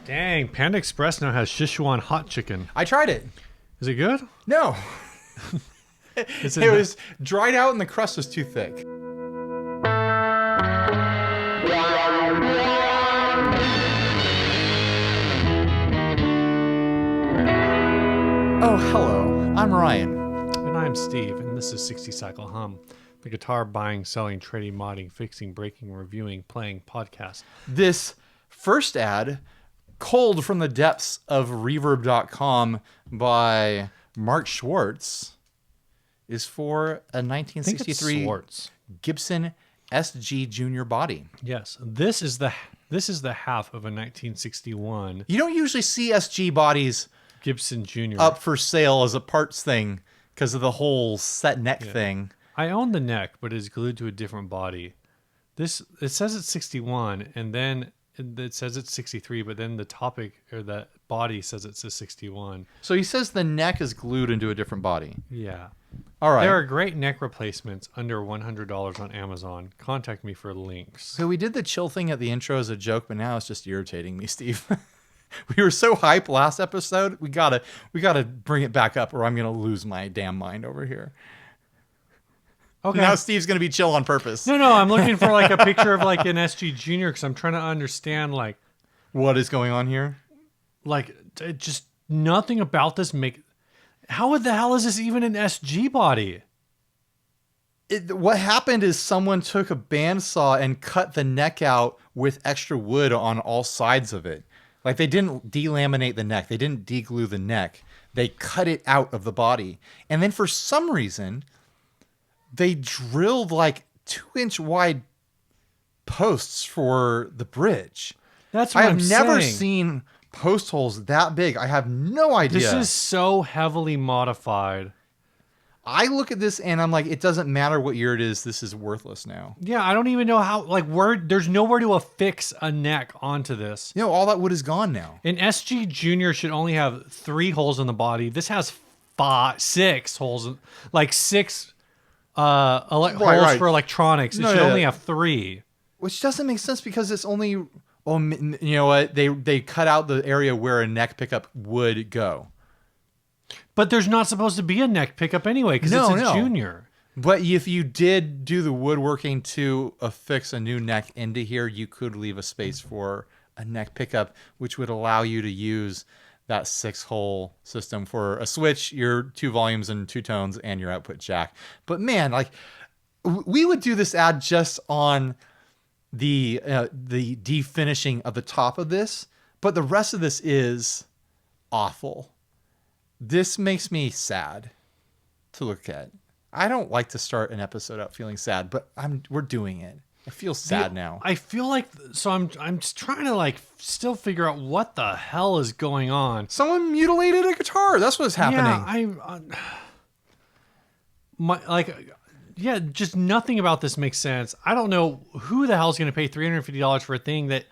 Dang, Panda Express now has Szechuan hot chicken. I tried it. Is it good? No. Is It was dried out and the crust was too thick. Oh, hello. I'm Ryan. And I'm Steve, and this is 60 Cycle Hum, the guitar buying, selling, trading, modding, fixing, breaking, reviewing, playing podcast. This first ad, culled from the depths of reverb.com by Mark Schwartz, is for a 1963 Schwartz. Gibson SG Junior body. Yes, this is the half of a 1961 You don't usually see SG bodies Gibson Junior. up for sale as a parts thing because of the whole set neck thing. I own the neck, but it's glued to a different body. It says it's 61, and then it says it's 63, but then the topic or the body says it's a 61. So he says the neck is glued into a different body. Yeah. All right. There are great neck replacements under $100 on Amazon. Contact me for links. So we did the chill thing at the intro as a joke, but now it's just irritating me, Steve. We were so hyped last episode. We gotta bring it back up, or I'm gonna lose my damn mind over here. Okay. Now Steve's gonna be chill on purpose. No, I'm looking for like a picture of like an SG Junior because I'm trying to understand like What is going on here? Just nothing about this How the hell is this even an SG body? What happened is someone took a bandsaw and cut the neck out with extra wood on all sides of it. Like they didn't delaminate the neck. They didn't deglue the neck. They cut it out of the body. And then for some reason, they drilled like 2-inch wide posts for the bridge. That's what I'm saying. I've never seen post holes that big. I have no idea. This is so heavily modified. I look at this and I'm like, it doesn't matter what year it is. This is worthless now. Yeah, I don't even know how, there's nowhere to affix a neck onto this. You know, all that wood is gone now. An SG Junior should only have 3 holes in the body. This has 6 holes, like 6 holes for electronics. It should only have 3. Which doesn't make sense because it's only, you know what? They cut out the area where a neck pickup would go. But there's not supposed to be a neck pickup anyway because it's a Junior. But if you did do the woodworking to affix a new neck into here, you could leave a space for a neck pickup, which would allow you to use that 6-hole system for a switch, your 2 volumes and 2 tones, and your output jack. But man, like we would do this ad just on the definishing of the top of this, but the rest of this is awful. This makes me sad to look at. I don't like to start an episode out feeling sad, but we're doing it. I feel sad now. I feel like I'm just trying to like still figure out what the hell is going on. Someone mutilated a guitar. That's what's happening. Yeah, just nothing about this makes sense. I don't know who the hell is going to pay $350 for a thing that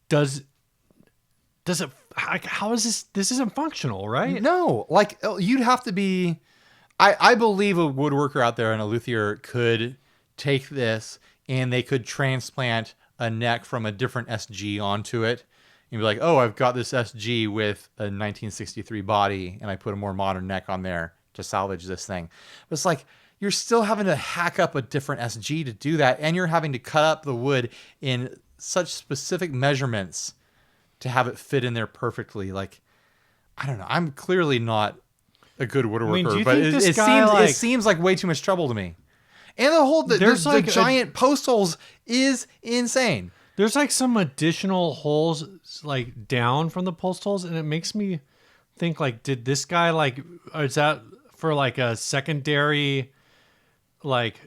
does it. How is this? This isn't functional, right? No, like you'd have to be. I believe a woodworker out there and a luthier could take this and they could transplant a neck from a different SG onto it and be like, oh, I've got this SG with a 1963 body and I put a more modern neck on there to salvage this thing. But it's like you're still having to hack up a different SG to do that, and you're having to cut up the wood in such specific measurements to have it fit in there perfectly. Like, I don't know. I'm clearly not a good woodworker, but it seems like way too much trouble to me. And the giant post holes is insane. There's like some additional holes like down from the post holes, and it makes me think like, did this guy like, or is that for like a secondary, like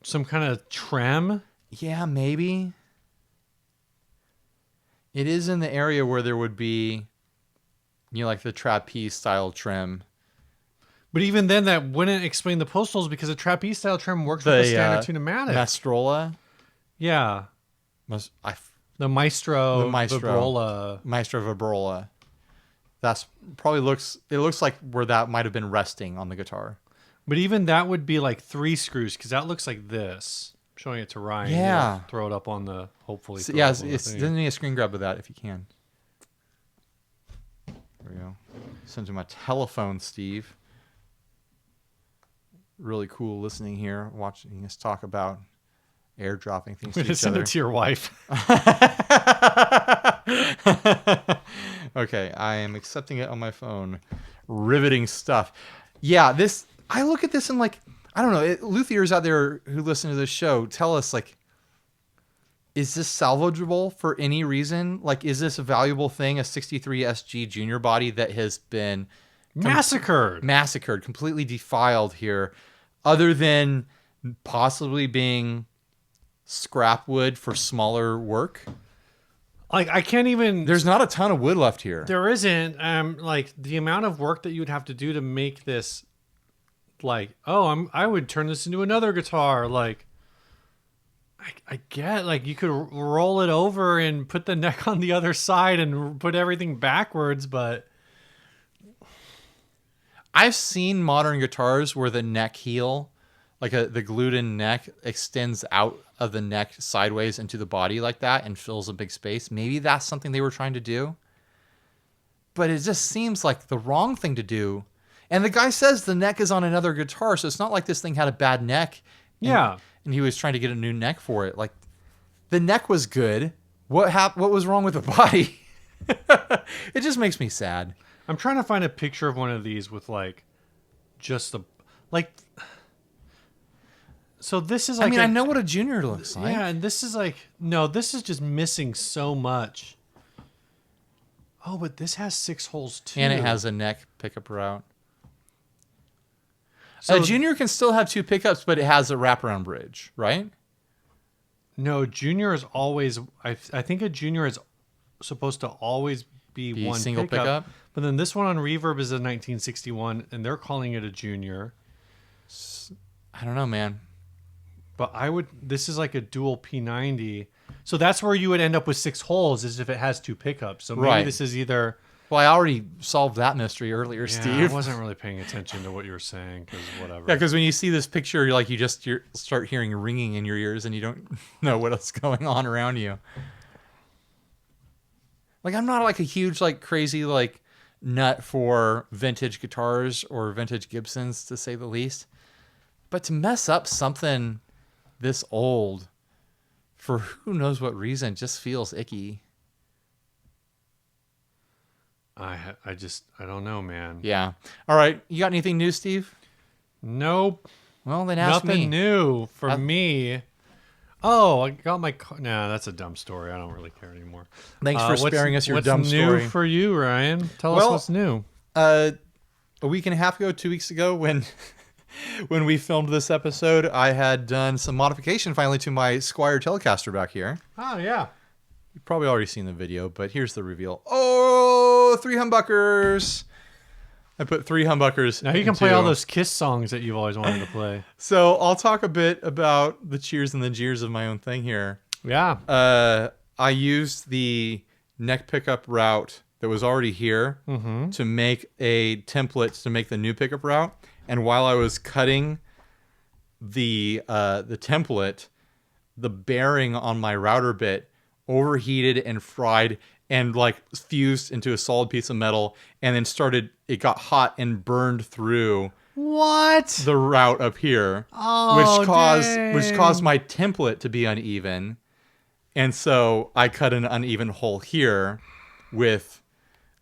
some kind of trim? Yeah, maybe. It is in the area where there would be, you know, like the trapeze style trim. But even then, that wouldn't explain the post holes because a trapeze style trim works with the standard tunematic. Mastrola? Yeah. The Maestro Vibrola. That's probably looks like where that might have been resting on the guitar. But even that would be like 3 screws because that looks like this. showing it to Ryan. Yeah. He'll throw it up on the hopefully. So, throw yeah, it up on the it's thingy. doesn't need a screen grab of that if you can. There we go. Send to my telephone, Steve. Really cool listening here, watching us talk about airdropping things to each Send other. it to your wife. Okay, I am accepting it on my phone. Riveting stuff. Yeah, this. I look at this and like, I don't know. Luthiers out there who listen to this show, tell us like, is this salvageable for any reason? Like, is this a valuable thing? A 63 SG junior body that has been Massacred. completely defiled here, other than possibly being scrap wood for smaller work. Like I can't even. There's not a ton of wood left here. There isn't. Like the amount of work that you'd have to do to make this. Like, I would turn this into another guitar. Like, I get like you could roll it over and put the neck on the other side and put everything backwards, but I've seen modern guitars where the neck heel, like the glued-in neck, extends out of the neck sideways into the body like that and fills a big space. Maybe that's something they were trying to do. But it just seems like the wrong thing to do. And the guy says the neck is on another guitar, so it's not like this thing had a bad neck. yeah. And he was trying to get a new neck for it. Like, the neck was good. What was wrong with the body? It just makes me sad. I'm trying to find a picture of one of these with like just the like. So this is like I know what a junior looks like. yeah, and this is like no, this is just missing so much. Oh, but this has 6 holes too, And it has a neck pickup route. So, A junior can still have 2 pickups, but it has a wraparound bridge, right? No, junior is always. I think a junior is supposed to always be one single pickup? But then this one on Reverb is a 1961, and they're calling it a junior. I don't know, man. But this is like a dual P90. So that's where you would end up with 6 holes, is if it has 2 pickups. So maybe Right. this is either. Well, I already solved that mystery earlier, Yeah, Steve. I wasn't really paying attention to what you were saying, because whatever. Yeah, because when you see this picture, you start hearing ringing in your ears and you don't know what else is going on around you. Like, I'm not like a huge, like crazy, like nut for vintage guitars or vintage Gibsons, to say the least. But to mess up something this old for who knows what reason just feels icky. I don't know, man. Yeah. All right. You got anything new, Steve? Nope. Well, then ask Nothing me. new for me. Oh, I got my car. Nah, that's a dumb story. I don't really care anymore. Thanks for sparing us your dumb What's new story. for you, Ryan? Tell us Well, what's new. A week and a half ago, 2 weeks ago, when we filmed this episode, I had done some modification finally to my Squire Telecaster back here. Oh, yeah. You've probably already seen the video, but here's the reveal. Oh, 3 humbuckers. I put 3 humbuckers. Now you can play all those Kiss songs that you've always wanted to play. So I'll talk a bit about the cheers and the jeers of my own thing here. Yeah. I used the neck pickup route that was already here to make a template to make the new pickup route. And while I was cutting the template, the bearing on my router bit overheated and fried and like fused into a solid piece of metal, and then it got hot and burned through What? the route up here, Oh, which caused my template to be uneven. And so I cut an uneven hole here with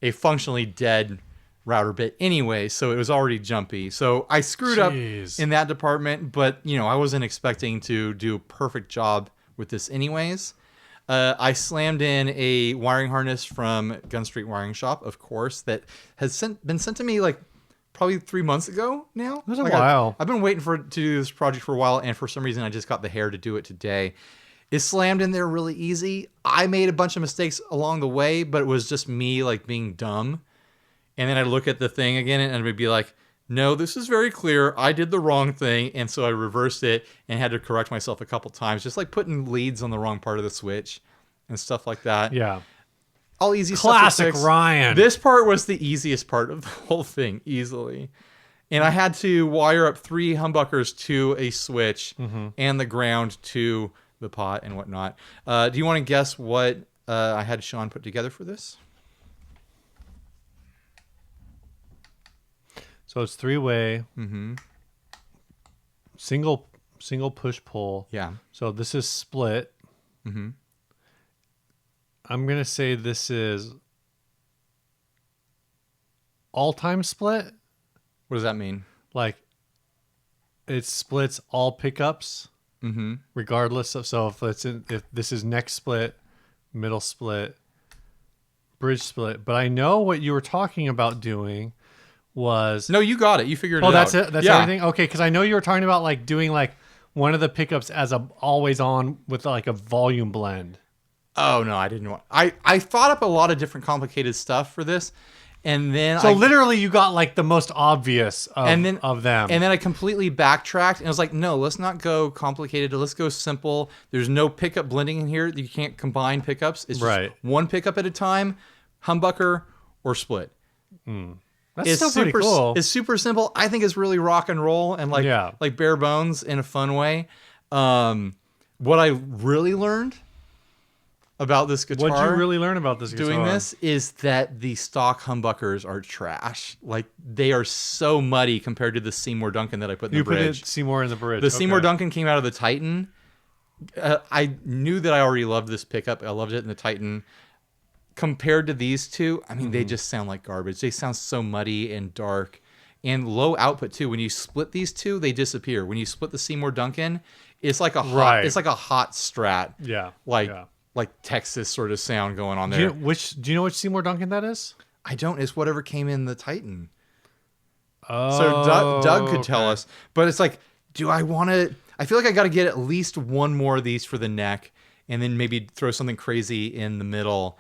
a functionally dead router bit anyway, so it was already jumpy. So I screwed up in that department, but I wasn't expecting to do a perfect job with this anyways. I slammed in a wiring harness from Gun Street Wiring Shop, of course, that has been sent to me like probably 3 months ago now. It was a while. I've been waiting to do this project for a while, and for some reason I just got the hair to do it today. It slammed in there really easy. I made a bunch of mistakes along the way, but it was just me like being dumb. And then I'd look at the thing again and I'd be like, no, this is very clear. I did the wrong thing. And so I reversed it and had to correct myself a couple times, just like putting leads on the wrong part of the switch and stuff like that. Yeah. All easy Classic stuff to fix. Ryan. This part was the easiest part of the whole thing, easily. And I had to wire up 3 humbuckers to a switch and the ground to the pot and whatnot. Do you want to guess what I had Sean put together for this? So it's 3-way, single push pull. Yeah. So this is split. I'm gonna say this is all-time split. What does that mean? Like it splits all pickups, regardless of. So if this is neck split, middle split, bridge split. But I know what you were talking about doing was. No, you got it. You figured it out. Oh, that's it. That's everything. Okay, because I know you were talking about like doing like one of the pickups as a always on with like a volume blend. Oh no, I didn't want. I thought up a lot of different complicated stuff for this. And then literally you got like the most obvious of them. And then I completely backtracked and I was like, no, let's not go complicated. Let's go simple. There's no pickup blending in here. You can't combine pickups. It's just one pickup at a time, humbucker or split. That's still pretty cool. It's super simple. I think it's really rock and roll and like bare bones in a fun way. What I really learned about this guitar. What did you really learn about this guitar? Doing this is that the stock humbuckers are trash. Like they are so muddy compared to the Seymour Duncan that I put in the bridge. You put Seymour in the bridge. The Seymour Duncan came out of the Titan. I knew that I already loved this pickup. I loved it in the Titan. Compared to these two, I mean, they just sound like garbage. They sound so muddy and dark and low output too. When you split these two, they disappear. When you split the Seymour Duncan, it's like a hot, it's like a hot Strat. Yeah. Like Texas sort of sound going on Do there. you know which Seymour Duncan that is? I don't. It's whatever came in the Titan. Oh, so Doug could tell us. But it's like, do I want to? I feel like I got to get at least one more of these for the neck, and then maybe throw something crazy in the middle.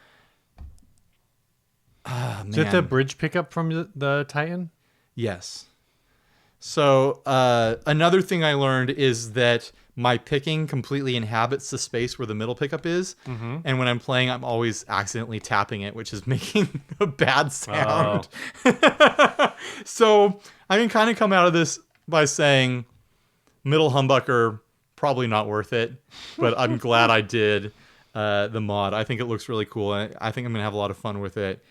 Is it the bridge pickup from the Titan? Yes. So another thing I learned is that my picking completely inhabits the space where the middle pickup is. And when I'm playing, I'm always accidentally tapping it, which is making a bad sound. So I can kind of come out of this by saying middle humbucker, probably not worth it. But I'm glad I did the mod. I think it looks really cool. And I think I'm going to have a lot of fun with it.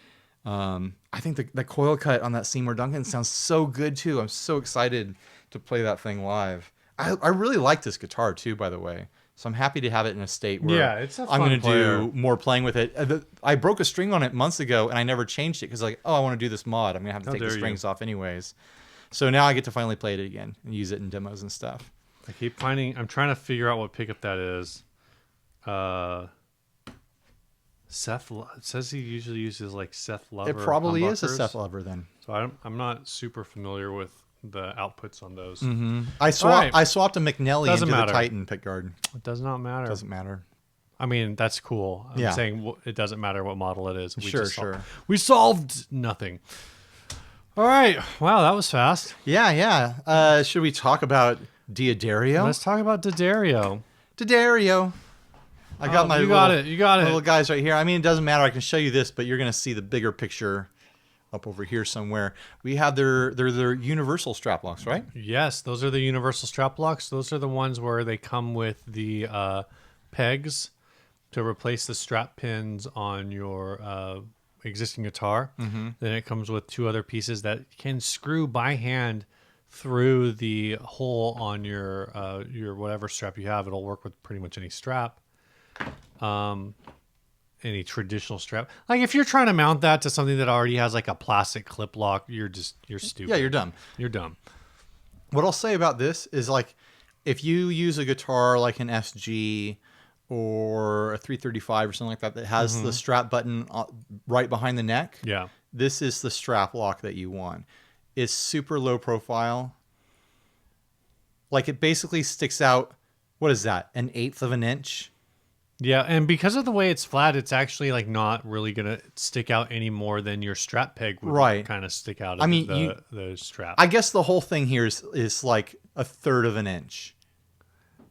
I think the coil cut on that Seymour Duncan sounds so good too. I'm so excited to play that thing live. I really like this guitar too, by the way. So I'm happy to have it in a state where I'm going to do more playing with it. I broke a string on it months ago and I never changed it because like, oh, I want to do this mod. I'm going to have to take the strings off anyways. So now I get to finally play it again and use it in demos and stuff. I'm trying to figure out what pickup that is. Seth, it says he usually uses like Seth Lover. It probably humbuckers. Is a Seth Lover then. So I'm not super familiar with the outputs on those. I swapped a McNelly into the Titan pickguard. It does not matter. Doesn't matter. I mean, that's cool. I'm saying it doesn't matter what model it is. We solved nothing. All right. Wow, that was fast. Yeah. Should we talk about Dario? Let's talk about Dario. Dario. I got my you got it little guys right here. I mean, it doesn't matter. I can show you this, but you're going to see the bigger picture up over here somewhere. We have their universal strap locks, right? Yes, those are the universal strap locks. Those are the ones where they come with the pegs to replace the strap pins on your existing guitar. Then it comes with 2 other pieces that can screw by hand through the hole on your whatever strap you have. It'll work with pretty much any strap. Any traditional strap. Like if you're trying to mount that to something that already has like a plastic clip lock, you're stupid. Yeah, you're dumb. You're dumb. What I'll say about this is like if you use a guitar like an SG or a 335 or something like that has the strap button right behind the neck. Yeah. This is the strap lock that you want. It's super low profile. Like it basically sticks out, what is that? 1/8 of an inch? Yeah, and because of the way it's flat, it's actually like not really gonna stick out any more than your strap peg would kind of stick out of the strap. I guess the whole thing here is like 1/3 of an inch.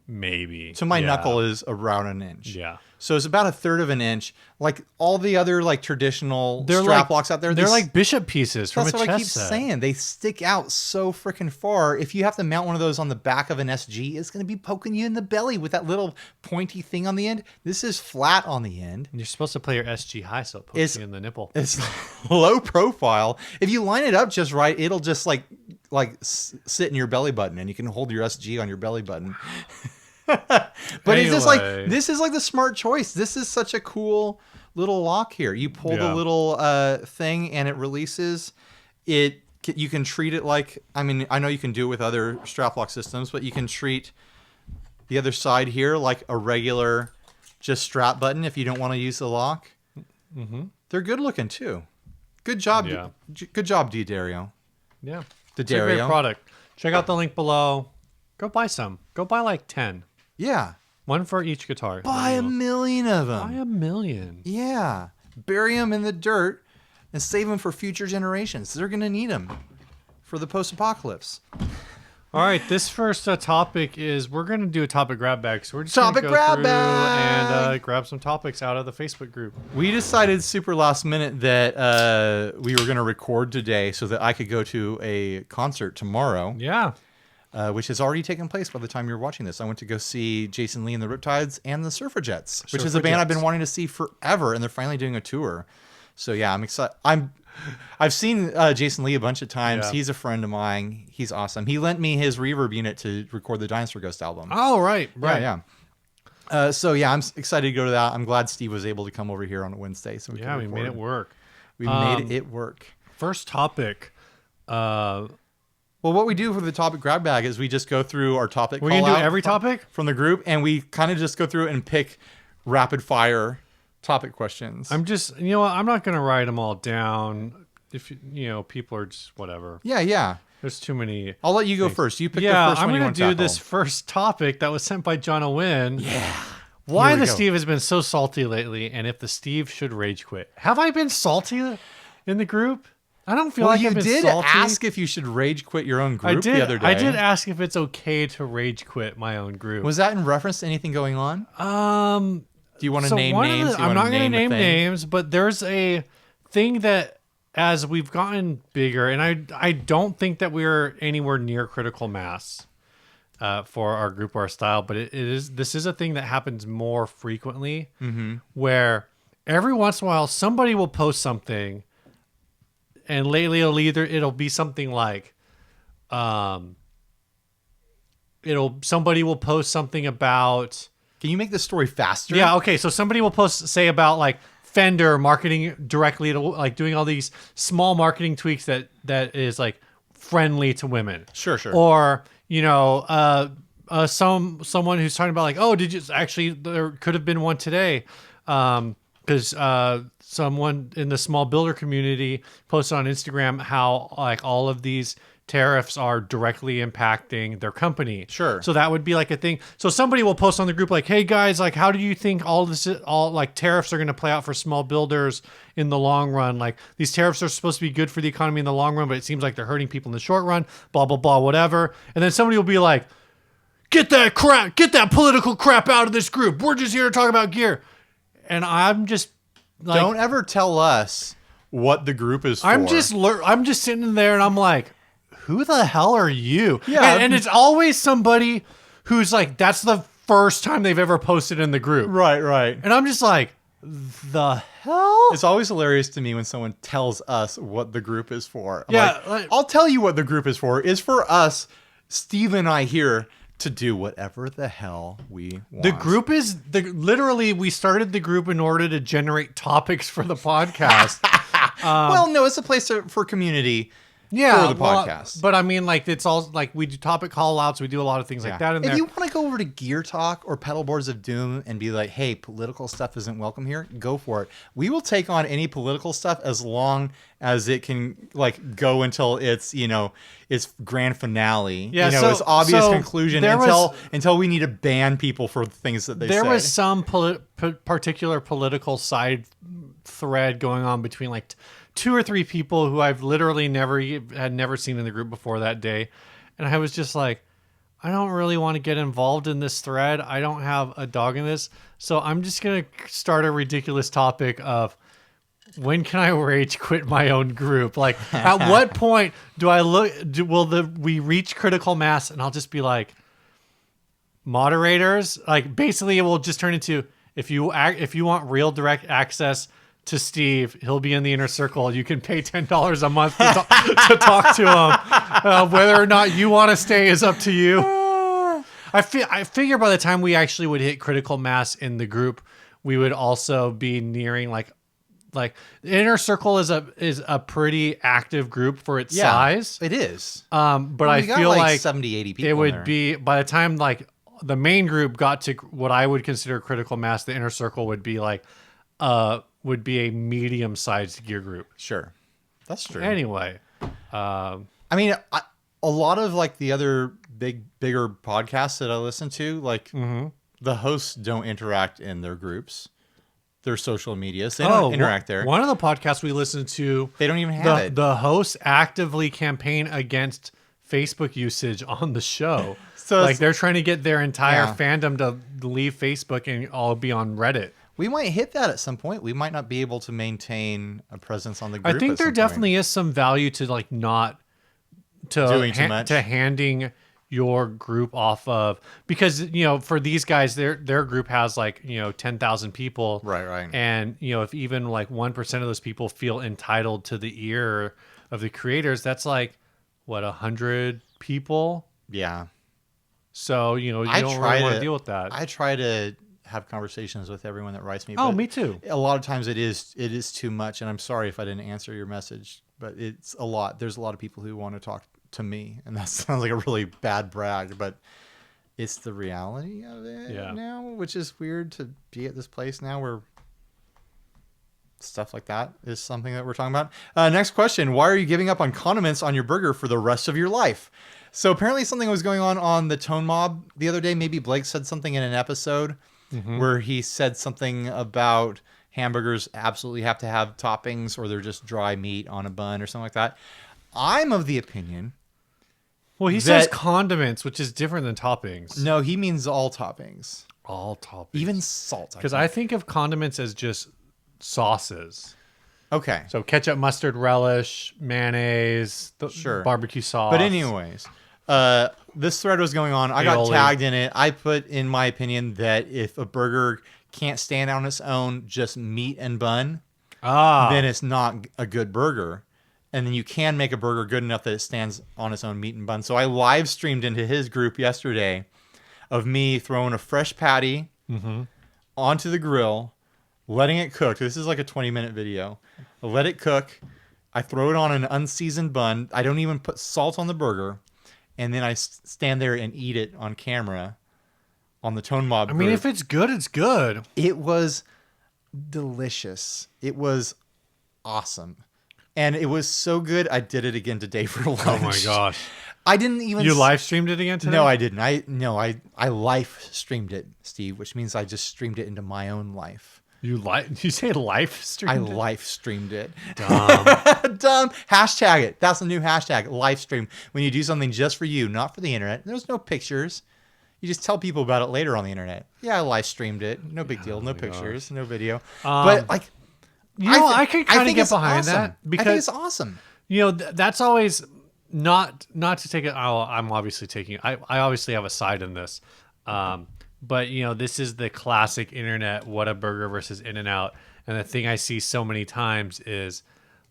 Maybe. So my knuckle is around an inch. Yeah. So it's about 1/3 of an inch. Like all the other like traditional They're strap like, locks out there. They're like bishop pieces from a That's what chess I keep set. saying. They stick out so freaking far. If you have to mount one of those on the back of an SG, it's going to be poking you in the belly with that little pointy thing on the end. This is flat on the end. And you're supposed to play your SG high, so it pokes you in the nipple. It's low profile. If you line it up just right, it'll just like sit in your belly button, and you can hold your SG on your belly button. But it's just like, this is like the smart choice. This is such a cool little lock here. You pull the little thing and it releases it. You can treat it like, I mean, I know you can do it with other strap lock systems, but you can treat the other side here like a regular just strap button if you don't want to use the lock. Mm-hmm. They're good looking too. Good job. Yeah. Good job, Dario. Yeah. It's a great product. Check out the link below. Go buy some. Go buy like 10. Yeah. One for each guitar. Buy a million of them. Buy a million. Yeah. Bury them in the dirt and save them for future generations. They're going to need them for the post-apocalypse. All right. This first topic is, we're going to do a topic grab bag. So we're just going to go grab through bag and grab some topics out of the Facebook group. We decided super last minute that we were going to record today so that I could go to a concert tomorrow. Yeah. Which has already taken place by the time you're watching this. I went to go see Jason Lee and the Riptides and the Suffragettes, which is a band I've been wanting to see forever, and they're finally doing a tour. So yeah, I'm excited. I've seen Jason Lee a bunch of times. Yeah. He's a friend of mine. He's awesome. He lent me his reverb unit to record the Dinosaur Ghost album. Oh, right. Yeah. So yeah, I'm excited to go to that. I'm glad Steve was able to come over here on a Wednesday. So we made it work. We made it work. First topic. Well, what we do for the topic grab bag is we just go through our topic. We're going to do every topic from the group, and we kind of just go through and pick rapid fire topic questions. I'm just, you know what? I'm not going to write them all down. If people are just whatever. Yeah. There's too many. I'll let you go first. You pick the first one. I'm going to do this first topic that was sent by John Owen. Yeah. Why the Steve has been so salty lately, and if the Steve should rage quit. Have I been salty in the group? I don't feel like I've been salty. You did ask if you should rage quit your own group the other day. I did ask if it's okay to rage quit my own group. Was that in reference to anything going on? Do you want to name names? I'm not going to name names, but there's a thing that as we've gotten bigger, and I don't think that we're anywhere near critical mass for our group or our style, but this is a thing that happens more frequently, where every once in a while somebody will post something. And lately it'll be something like, somebody will post something about. Can you make the story faster? Yeah. Okay. So somebody will say about like Fender marketing directly to like doing all these small marketing tweaks that is like friendly to women. Sure. Or, someone who's talking about like, oh, there could have been one today. Because someone in the small builder community posted on Instagram how like all of these tariffs are directly impacting their company. Sure. So that would be like a thing. So somebody will post on the group like, hey guys, like how do you think all like tariffs are going to play out for small builders in the long run? Like these tariffs are supposed to be good for the economy in the long run, but it seems like they're hurting people in the short run, blah, blah, blah, whatever. And then somebody will be like, get that political crap out of this group. We're just here to talk about gear. And I'm just like, don't ever tell us what the group is for. I'm just sitting there and I'm like, who the hell are you? Yeah. And it's always somebody who's like, that's the first time they've ever posted in the group. Right. And I'm just like, the hell? It's always hilarious to me when someone tells us what the group is for. I'm like, I'll tell you what the group is for. It's for us, Steve and I here, to do whatever the hell we want. The group is literally we started the group in order to generate topics for the podcast. Well, no, it's a place for community. For the podcast. But I mean, like, it's all like we do topic call outs. We do a lot of things like that in there. If you want to go over to Gear Talk or Pedal Boards of Doom and be like, hey, political stuff isn't welcome here, go for it. We will take on any political stuff as long as it can like go until it's, its grand finale. Yeah, its obvious conclusion until we need to ban people for things that they say. There was some particular political side thread going on between like 2 or 3 people who I've literally never seen in the group before that day. And I was just like, I don't really want to get involved in this thread. I don't have a dog in this. So I'm just going to start a ridiculous topic of when can I rage quit my own group? Like, at what point do I we reach critical mass? And I'll just be like, moderators, like basically it will just turn into, if you want real direct access to Steve, he'll be in the inner circle. You can pay $10 a month to talk to him. Whether or not you want to stay is up to you. I figure by the time we actually would hit critical mass in the group, we would also be nearing like the inner circle is a pretty active group for its size. It is. But I feel like 70, 80 people. It would be by the time like the main group got to what I would consider critical mass, the inner circle would be like would be a medium-sized gear group. Sure. That's true. Anyway, I mean, a lot of like the other bigger podcasts that I listen to, like the hosts don't interact in their groups, their social media. So they don't interact there. One of the podcasts we listen to, they don't even have it. The hosts actively campaign against Facebook usage on the show. So like they're trying to get their entire fandom to leave Facebook and all be on Reddit. We might hit that at some point. We might not be able to maintain a presence on the group. I think there definitely is some value to like not doing too much, to handing your group off of, because for these guys their group has like 10,000 people, right, and if even like 1% of those people feel entitled to the ear of the creators, that's like what, 100 people. So you don't really want to deal with that. I try to have conversations with everyone that writes me. Oh, me too. A lot of times it is too much, and I'm sorry if I didn't answer your message, but it's a lot. There's a lot of people who want to talk to me, and that sounds like a really bad brag, but it's the reality of it now, which is weird to be at this place now where stuff like that is something that we're talking about. Next question. Why are you giving up on condiments on your burger for the rest of your life? So apparently something was going on the Tone Mob the other day. Maybe Blake said something in an episode where he said something about hamburgers absolutely have to have toppings or they're just dry meat on a bun or something like that. I'm of the opinion. Well, he says condiments, which is different than toppings. No, he means all toppings. All toppings. Even salt. Because I think of condiments as just sauces. Okay. So ketchup, mustard, relish, mayonnaise, barbecue sauce. But anyways, this thread was going on. I got tagged in it. I put in my opinion that if a burger can't stand on its own, just meat and bun, then it's not a good burger. And then you can make a burger good enough that it stands on its own meat and bun. So I live streamed into his group yesterday of me throwing a fresh patty onto the grill, letting it cook. This is like a 20-minute video. I let it cook. I throw it on an unseasoned bun. I don't even put salt on the burger. And then I stand there and eat it on camera on the Tone Mob group. I mean, if it's good, it's good. It was delicious. It was awesome. And it was so good, I did it again today for lunch. Oh my gosh. I didn't even... You live streamed it again today? No, I didn't. I live streamed it, Steve, which means I just streamed it into my own life. You say live streamed it? I live streamed it. Dumb. Dumb. Hashtag it. That's the new hashtag, live stream. When you do something just for you, not for the internet. There's no pictures. You just tell people about it later on the internet. Yeah, I live streamed it. No big deal. No pictures. No video. But like... I can kind of get behind that because I think it's awesome. That's always not to take it. I'm obviously taking. I obviously have a side in this, but this is the classic internet Whataburger versus In-N-Out, and the thing I see so many times is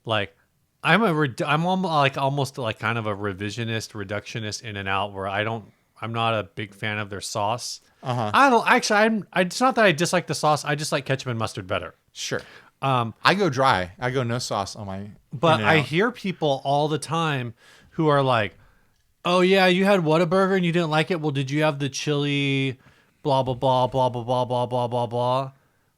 like I'm almost like kind of a reductionist In-N-Out where I'm not a big fan of their sauce. I don't actually. It's not that I dislike the sauce. I just like ketchup and mustard better. Sure. I go dry. I go no sauce on my. But I hear people all the time who are like, "Oh yeah, you had Whataburger and you didn't like it. Well, did you have the chili, blah blah blah blah blah blah blah blah blah blah,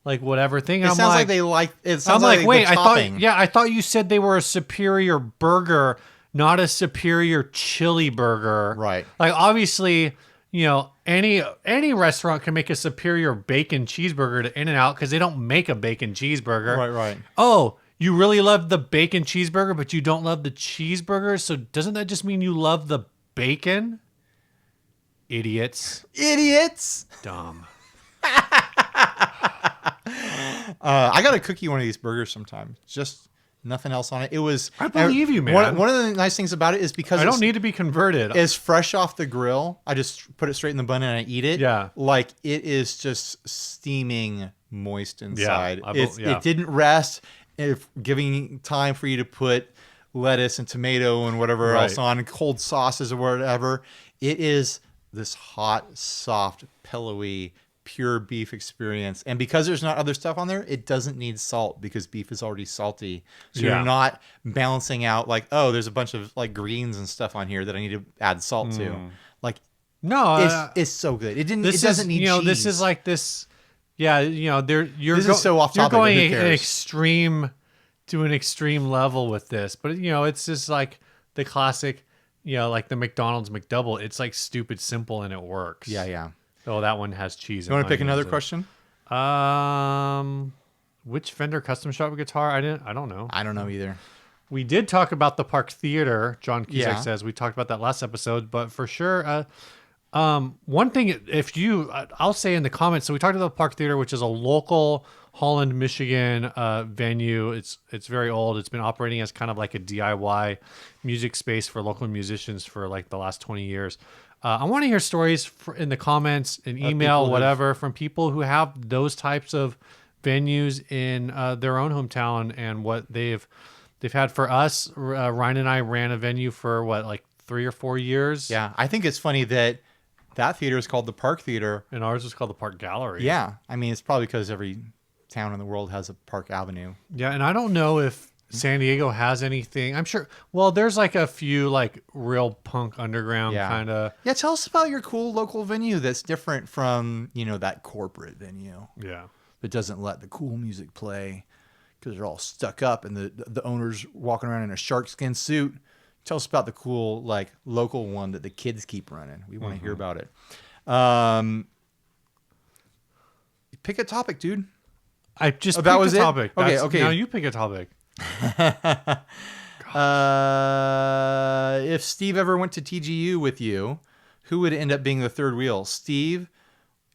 like whatever thing?" It sounds like they like. It sounds like wait, I thought you said they were a superior burger, not a superior chili burger. Right. Like obviously. Any restaurant can make a superior bacon cheeseburger to In-N-Out because they don't make a bacon cheeseburger. Right. Oh, you really love the bacon cheeseburger, but you don't love the cheeseburger? So doesn't that just mean you love the bacon? Idiots. Idiots. Dumb. I got to cook you one of these burgers sometime. Just nothing else on it. It was. I believe you, man. One of the nice things about it is because I don't need to be converted. It's fresh off the grill. I just put it straight in the bun and I eat it. Yeah. Like it is just steaming moist inside. Yeah, It didn't rest. If giving time for you to put lettuce and tomato and whatever else on, cold sauces or whatever. It is this hot, soft, pillowy, pure beef experience. And because there's not other stuff on there, it doesn't need salt because beef is already salty. So you're not balancing out like, oh, there's a bunch of like greens and stuff on here that I need to add salt to. Like, no, it's so good. It doesn't need cheese. This is like this. Yeah, This is so off topic. You're going to an extreme level with this, but it's just like the classic, like the McDonald's McDouble. It's like stupid simple and it works. Yeah. Oh, that one has cheese. You want to pick another question? Which Fender custom shop guitar? I don't know. I don't know either. We did talk about the Park Theater. John Cusack Yeah. says we talked about that last episode, but for sure, one thing, I'll say in the comments. So we talked about the Park Theater, which is a local Holland, Michigan venue. It's very old. It's been operating as kind of like a DIY music space for local musicians for like the last 20 years. I want to hear stories in the comments, in email, whatever, from people who have those types of venues in their own hometown and what they've had. For us, Ryan and I ran a venue for like 3 or 4 years. Yeah, I think it's funny that theater is called the Park Theater. And ours is called the Park Gallery. Yeah, I mean, it's probably because every town in the world has a Park Avenue. Yeah, and I don't know if San Diego has anything. I'm sure. Well, there's like a few like real punk underground kind of. Yeah, tell us about your cool local venue that's different from, that corporate venue. Yeah. That doesn't let the cool music play because they're all stuck up and the owner's walking around in a shark skin suit. Tell us about the cool, like, local one that the kids keep running. We want to hear about it. Pick a topic, dude. I just picked that was a it? topic. Okay. Now you pick a topic. If Steve ever went to TGU with you, who would end up being the third wheel? Steve,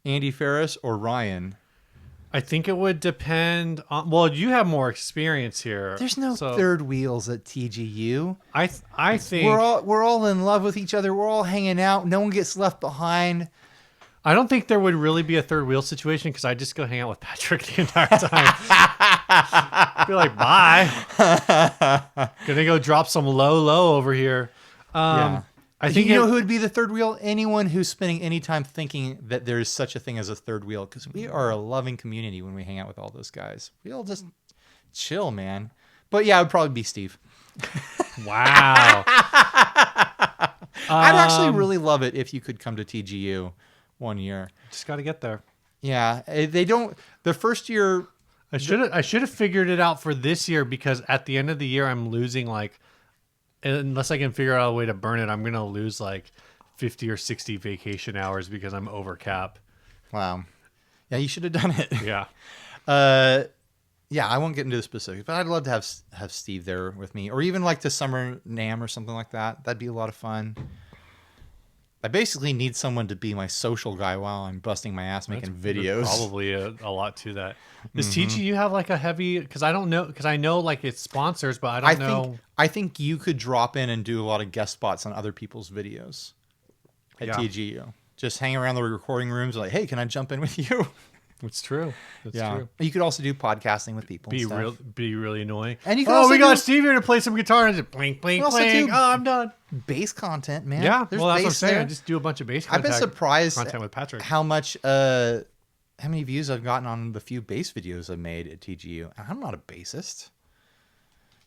Andy Ferris, or Ryan? I think it would depend on. Well, you have more experience here. There's no third wheels at TGU. I think we're all in love with each other. We're all hanging out. No one gets left behind. I don't think there would really be a third wheel situation because I just go hang out with Patrick the entire time. Be like, bye. Gonna go drop some low over here. Yeah. I think who would be the third wheel? Anyone who's spending any time thinking that there is such a thing as a third wheel, because we are a loving community when we hang out with all those guys. We all just chill, man. But yeah, it would probably be Steve. Wow. I'd actually really love it if you could come to TGU one year. Just got to get there. Yeah, they don't. The first year, I should have figured it out for this year because at the end of the year I'm losing like. Unless I can figure out a way to burn it, I'm going to lose like 50 or 60 vacation hours because I'm over cap. Wow. Yeah, you should have done it. Yeah. Yeah, I won't get into the specifics, but I'd love to have Steve there with me, or even like the summer NAMM or something like that. That'd be a lot of fun. I basically need someone to be my social guy while I'm busting my ass making videos. Probably a lot to that. Does TGU have like a heavy? Because I don't know. Because I know like it's sponsors, but I don't know. I think you could drop in and do a lot of guest spots on other people's videos at TGU. Just hang around the recording rooms, like, hey, can I jump in with you? It's true. It's true. You could also do podcasting with people. Be really annoying. And you can also we got Steve here to play some guitar and just blink, blink, blink. Oh, I'm done. Bass content, man. Yeah, there's well, that's what I'm bass saying. there. I just do a bunch of bass I've been surprised content with Patrick. How many views I've gotten on the few bass videos I've made at TGU. I'm not a bassist.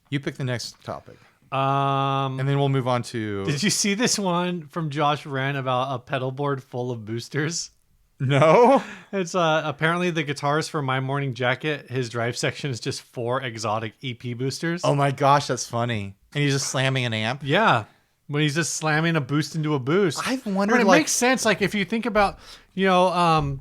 You pick the next topic. And then we'll move on to... Did you see this one from Josh Wren about a pedal board full of boosters? No. It's apparently the guitars for My Morning Jacket. His drive section is just 4 exotic EP boosters. Oh my gosh, that's funny. And he's just slamming an amp. Yeah, when he's just slamming a boost into a boost. I've wondered. But it makes sense. Like if you think about, oh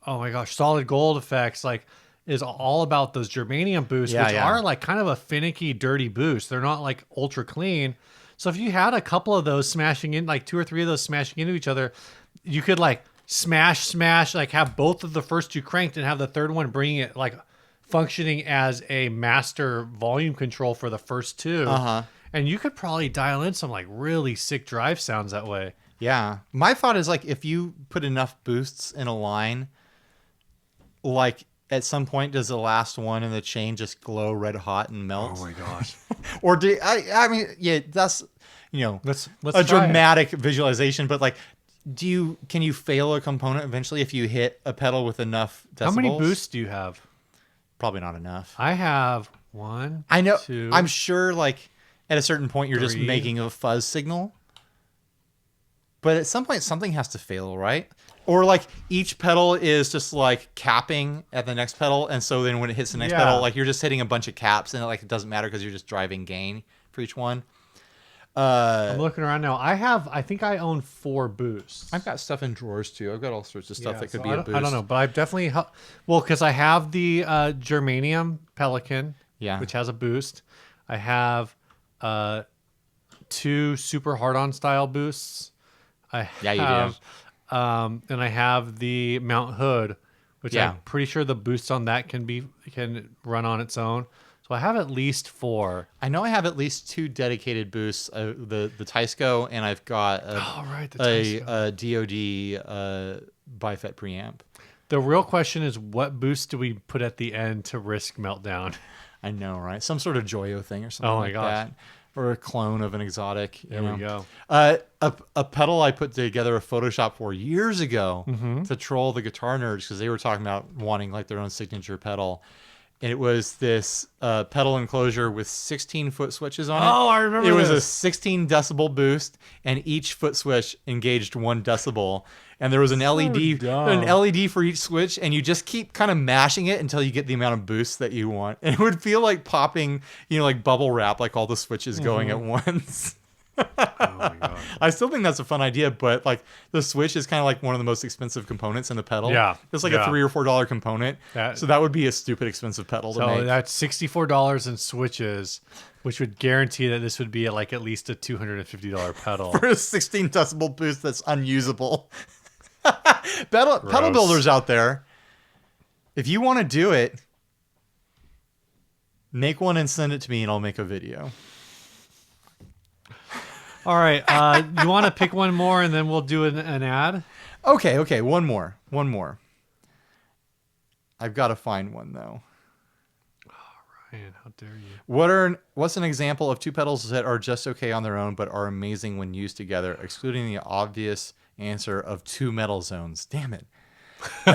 my gosh, Solid Gold Effects like is all about those germanium boosts, which are like kind of a finicky, dirty boost. They're not like ultra clean. So if you had a couple of those smashing in, like 2 or 3 of those smashing into each other, you could like smash, like have both of the first 2 cranked and have the third one bringing it like functioning as a master volume control for the first 2. And you could probably dial in some like really sick drive sounds that way. Yeah. My thought is like if you put enough boosts in a line, like at some point does the last one in the chain just glow red hot and melt? Oh my gosh. Or do I mean, yeah, that's, you know, Let's a dramatic visualization, but like can you fail a component eventually if you hit a pedal with enough decibels? How many boosts do you have? Probably not enough. I have 1. I know. 2, I'm sure like at a certain point you're 3. just making a fuzz signal. But at some point something has to fail, right? Or like each pedal is just like capping at the next pedal, and so then when it hits the next pedal, like you're just hitting a bunch of caps, and it doesn't matter because you're just driving gain for each one. I'm looking around now. I think I own 4 boosts. I've got stuff in drawers too. I've got all sorts of stuff that could be a boost. I don't know, but I've definitely because I have the Germanium Pelican, which has a boost. I have 2 super hard-on style boosts. You do. And I have the Mount Hood, which I'm pretty sure the boost on that can run on its own. So I have at least 4. I know I have at least 2 dedicated boosts. The Tysco, and I've got a DoD BiFET preamp. The real question is, what boost do we put at the end to risk meltdown? I know, right? Some sort of Joyo thing or something that. Or a clone of an exotic. There we go. A pedal I put together a Photoshop for years ago to troll the guitar nerds because they were talking about wanting like their own signature pedal. And it was this pedal enclosure with 16 foot switches on it. Oh, I remember It was a 16 decibel boost, and each foot switch engaged 1 decibel. And there was an LED for each switch, and you just keep kind of mashing it until you get the amount of boost that you want. And it would feel like popping, like bubble wrap, like all the switches going at once. Oh my god! I still think that's a fun idea, but like the switch is kind of like one of the most expensive components in the pedal. Yeah, it's like a $3 or $4 component. So that would be a stupid expensive pedal to make. So that's $64 in switches, which would guarantee that this would be at least a $250 pedal for a 16 decibel boost that's unusable. pedal builders out there, if you want to do it, make one and send it to me, and I'll make a video. All right. You want to pick one more, and then we'll do an ad? Okay. One more. I've got to find one, though. Oh, Ryan, how dare you? What's an example of 2 pedals that are just okay on their own, but are amazing when used together, excluding the obvious answer of 2 metal zones? Damn it. 2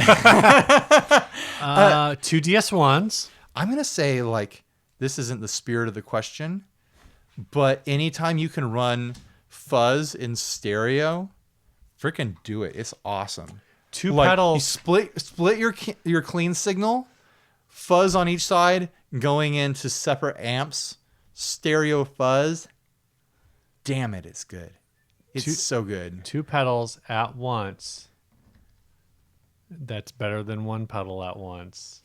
DS1s. I'm going to say, this isn't the spirit of the question, but anytime you can run fuzz in stereo, freaking do it. It's awesome. 2 pedals. You split your clean signal, fuzz on each side, going into separate amps, stereo fuzz. Damn it, it's good. It's so good. 2 pedals at once. That's better than 1 pedal at once.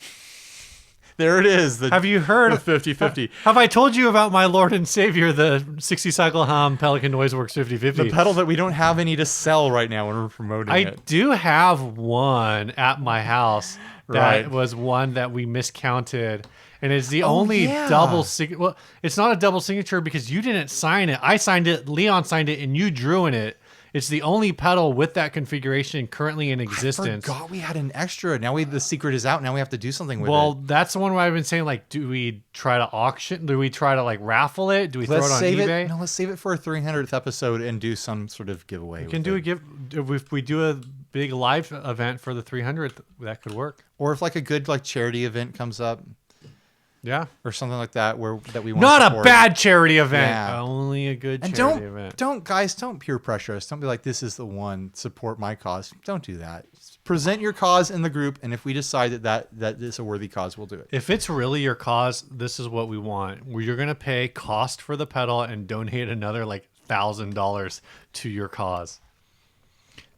There it is. Have you heard of 50-50? Have I told you about my Lord and Savior, the 60 cycle hum Pelican Noiseworks 50-50? The pedal that we don't have any to sell right now when we're promoting it. I do have one at my house that was one that we miscounted. And it's the only double signature. Well, it's not a double signature because you didn't sign it. I signed it, Leon signed it, and you drew in it. It's the only pedal with that configuration currently in existence. I forgot we had an extra. Now the secret is out. Now we have to do something with it. Well, that's the one where I've been saying, do we try to auction? Do we try to raffle it? Do we throw it on eBay? No, let's save it for our 300th episode and do some sort of giveaway. We can do if we do a big live event for the 300th, that could work. Or if a good charity event comes up. Yeah, or something like that that we want. Not to support. A bad charity event. Yeah. Only a good charity event. Don't peer pressure us. Don't be like, this is the one. Support my cause. Don't do that. Present your cause in the group, and if we decide that is a worthy cause, we'll do it. If it's really your cause, this is what we want. Where you're gonna pay cost for the pedal and donate another $1,000 to your cause.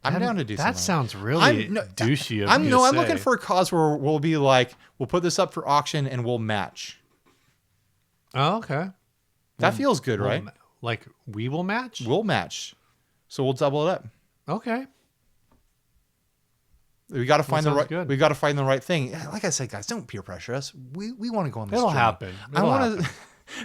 I'm down to do something. That sounds really douchey of you to I'm say. looking for a cause where we'll be we'll put this up for auction and we'll match. Oh, okay. That feels good, right? like we will match? We'll match. So we'll double it up. Okay. We got to find the right. Good. We got to find the right thing. Like I said, guys, don't peer pressure us. We want to go on this. It'll journey. happen. I want to.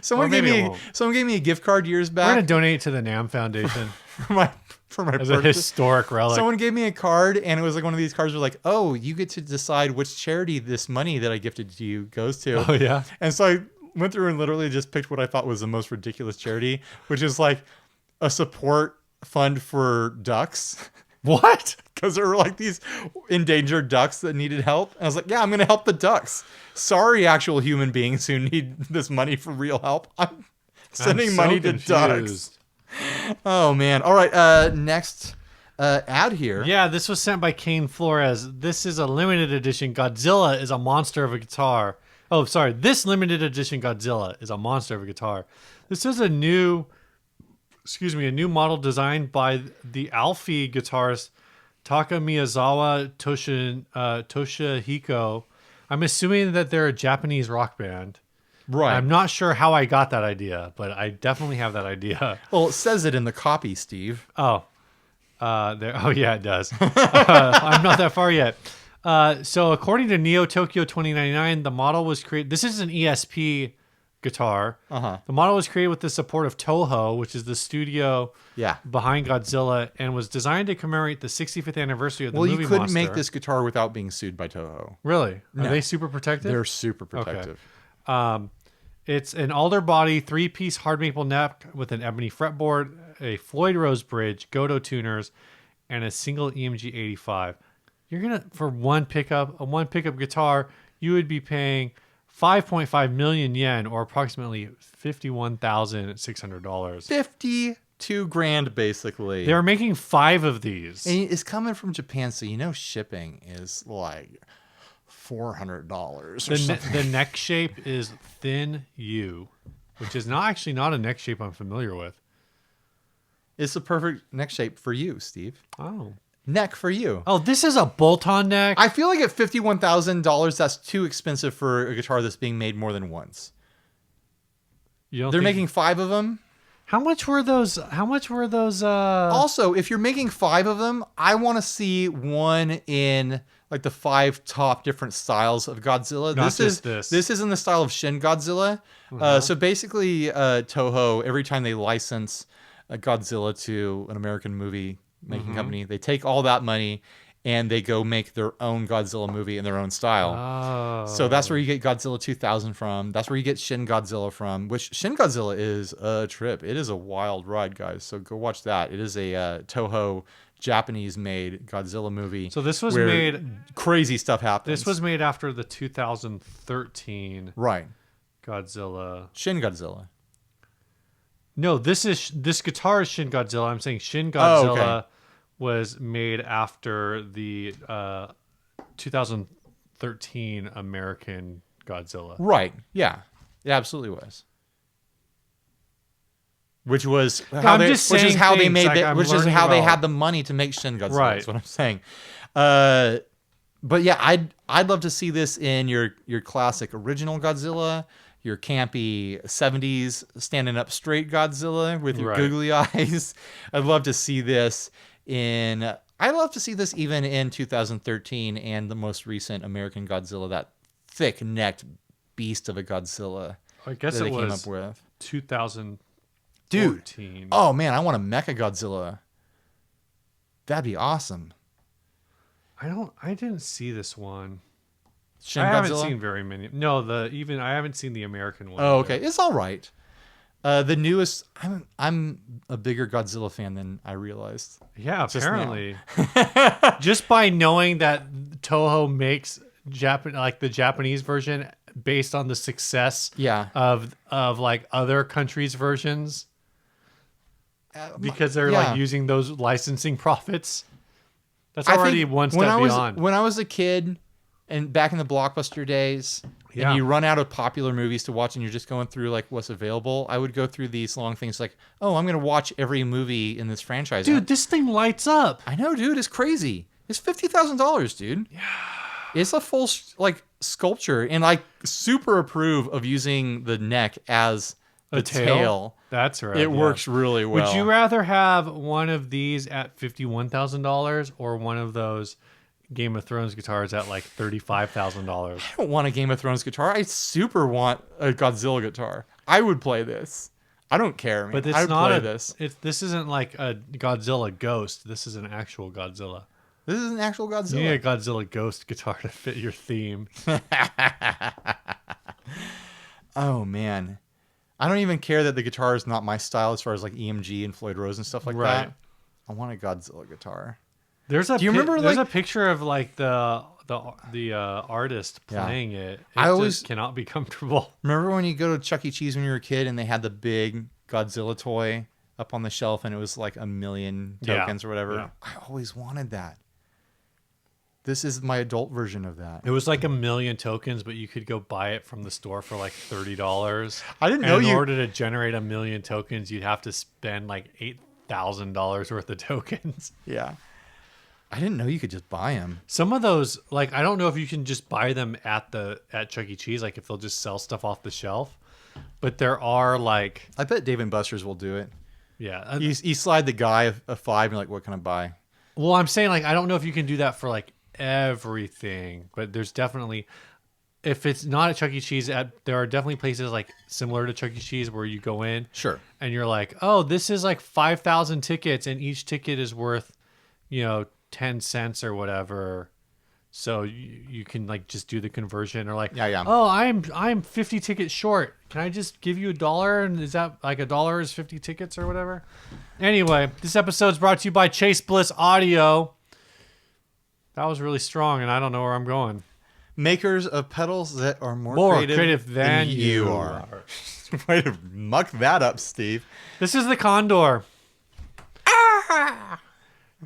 Someone gave me a gift card years back. We're gonna donate to the NAM Foundation for my as purchase. a historic relic. Someone gave me a card, and it was like one of these cards were like, "Oh, you get to decide which charity this money that I gifted to you goes to." Oh yeah. And so I went through and literally just picked what I thought was the most ridiculous charity, which is like a support fund for ducks. What? Because there were like these endangered ducks that needed help. And I was like, yeah, I'm going to help the ducks. Sorry, actual human beings who need this money for real help. I'm sending money to ducks. Oh, man. All right. Next ad here. Yeah, this was sent by Kane Flores. This is a limited edition. Godzilla is a monster of a guitar. Oh, sorry. This limited edition Godzilla is a monster of a guitar. This is a new model designed by the Alfie guitarist Taka Miyazawa Toshihiko. I'm assuming that they're a Japanese rock band. Right. I'm not sure how I got that idea, but I definitely have that idea. Well, it says it in the copy, Steve. Oh. There. Oh, yeah, it does. I'm not that far yet. So according to Neo Tokyo 2099, the model was created. This is an ESP guitar. The model was created with the support of Toho, which is the studio behind Godzilla, and was designed to commemorate the 65th anniversary of the movie Well, you couldn't Monster. make this guitar without being sued by Toho. Really? No. Are they super protective? They're super protective. Okay. It's an alder body, 3-piece hard maple neck with an ebony fretboard, a Floyd Rose bridge, Goto tuners, and a single EMG 85. You're gonna for a one pickup guitar, you would be paying 5.5 million yen, or approximately $51,600. 52 grand, basically. They're making 5 of these. And it's coming from Japan, so you know shipping is like $400 or something. The neck shape is thin U, which is not a neck shape I'm familiar with. It's the perfect neck shape for you, Steve. Oh. Neck for you. Oh, this is a bolt-on neck? I feel like at $51,000, that's too expensive for a guitar that's being made more than once. They're making 5 of them. How much were those? Also, if you're making 5 of them, I want to see one in like the 5 top different styles of Godzilla. Not This is in the style of Shin Godzilla. So basically, Toho, every time they license Godzilla to an American movie making company, they take all that money and they go make their own Godzilla movie in their own style. Oh. So that's where you get Godzilla 2000 from. That's where you get Shin Godzilla from, which Shin Godzilla is a trip. It is a wild ride, guys. So go watch that. It is a Toho Japanese-made Godzilla movie. So this was made... Crazy stuff happens. This was made after the 2013 Godzilla. Shin Godzilla. No, this guitar is Shin Godzilla. I'm saying Shin Godzilla was made after the 2013 American Godzilla. Right. Yeah. It absolutely was. Which is how they had the money to make Shin Godzilla. Right. That's what I'm saying. But yeah, I'd love to see this in your classic original Godzilla, your campy 70s standing up straight Godzilla with your googly eyes. I'd love to see this even in 2013 and the most recent American Godzilla, that thick-necked beast of a Godzilla. I guess that it they came was up with. 2014. Dude. Oh man, I want a Mecha Godzilla. That'd be awesome. I didn't see this one. Shin I Godzilla? haven't seen very many. No, I haven't seen the American one. Oh, okay. It's all right. The newest, I'm a bigger Godzilla fan than I realized. Yeah, apparently. Just by knowing that Toho makes the Japanese version based on the success of like other countries' versions, because they're like using those licensing profits. That's already one step beyond. When I was a kid and back in the Blockbuster days, and you run out of popular movies to watch and you're just going through like what's available, I would go through these long things like, oh, I'm going to watch every movie in this franchise. Dude, this thing lights up. I know, dude. It's crazy. It's $50,000, dude. Yeah. It's a full like sculpture, and I super approve of using the neck as the tail. That's right. It works really well. Would you rather have one of these at $51,000 or one of those Game of Thrones guitars at like $35,000? I don't want a Game of Thrones guitar. I super want a Godzilla guitar. I would play this. I don't care, man. But it's I would not play this. This isn't like a Godzilla Ghost. This is an actual Godzilla. This is an actual Godzilla. You need a Godzilla Ghost guitar to fit your theme. Oh, man. I don't even care that the guitar is not my style as far as like EMG and Floyd Rose and stuff like that. I want a Godzilla guitar. Do you remember? There's a picture of like the artist playing it. I always just cannot be comfortable. Remember when you go to Chuck E. Cheese when you were a kid and they had the big Godzilla toy up on the shelf and it was like 1 million tokens or whatever? Yeah. I always wanted that. This is my adult version of that. It was like 1 million tokens, but you could go buy it from the store for like $30. I didn't know in order to generate 1 million tokens, you'd have to spend like $8,000 worth of tokens. Yeah. I didn't know you could just buy them. Some of those, like, I don't know if you can just buy them at Chuck E. Cheese, like if they'll just sell stuff off the shelf. But there are like, I bet Dave and Buster's will do it. Yeah, you slide the guy a 5 and you're like, what can I buy? Well, I'm saying like I don't know if you can do that for like everything, but there's definitely, if it's not at Chuck E. Cheese, there are definitely places like similar to Chuck E. Cheese where you go in, sure, and you're like, oh, this is like 5,000 tickets, and each ticket is worth, 10 cents or whatever. So you can like just do the conversion or like, oh, I'm 50 tickets short. Can I just give you $1? And is that like $1 is 50 tickets or whatever? Anyway, this episode is brought to you by Chase Bliss Audio. That was really strong, and I don't know where I'm going. Makers of pedals that are more creative than you are. Way to muck that up, Steve. This is the Condor. Ah!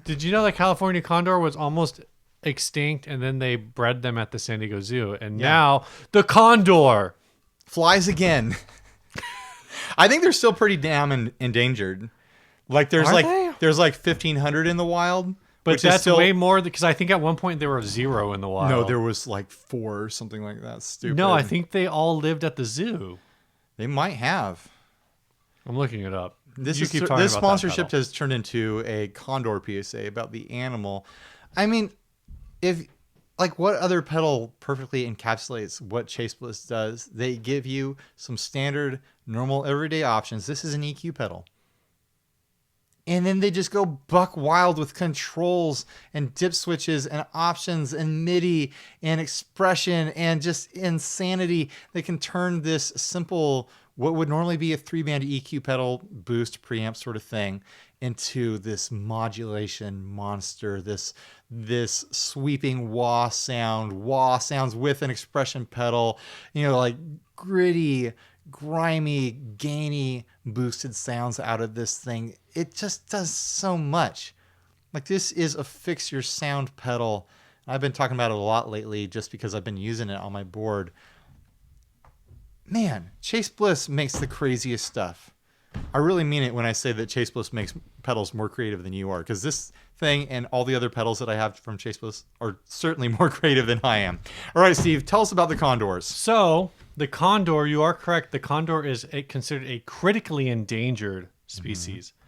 Did you know that California Condor was almost extinct, and then they bred them at the San Diego Zoo, and now the Condor flies again. I think they're still pretty damn endangered. Like there's there's like 1,500 in the wild. But that's way more, because I think at one point there were 0 in the wild. No, there was like 4 or something like that. Stupid. No, I think they all lived at the zoo. They might have. I'm looking it up. This sponsorship has turned into a Condor PSA about the animal. I mean, if like what other pedal perfectly encapsulates what Chase Bliss does? They give you some standard, normal, everyday options. This is an EQ pedal. And then they just go buck wild with controls and dip switches and options and MIDI and expression and just insanity. They can turn this simple, what would normally be a 3-band EQ pedal, boost, preamp sort of thing, into this modulation monster, this sweeping wah sounds with an expression pedal, like gritty, grimy, gainy, boosted sounds out of this thing. It just does so much. Like, this is a fix your sound pedal. I've been talking about it a lot lately just because I've been using it on my board. Man, Chase Bliss makes the craziest stuff. I really mean it when I say that Chase Bliss makes pedals more creative than you are, because this thing and all the other pedals that I have from Chase Bliss are certainly more creative than I am. All right, Steve, tell us about the Condors. So, the Condor, you are correct. The Condor is considered a critically endangered species. Mm-hmm.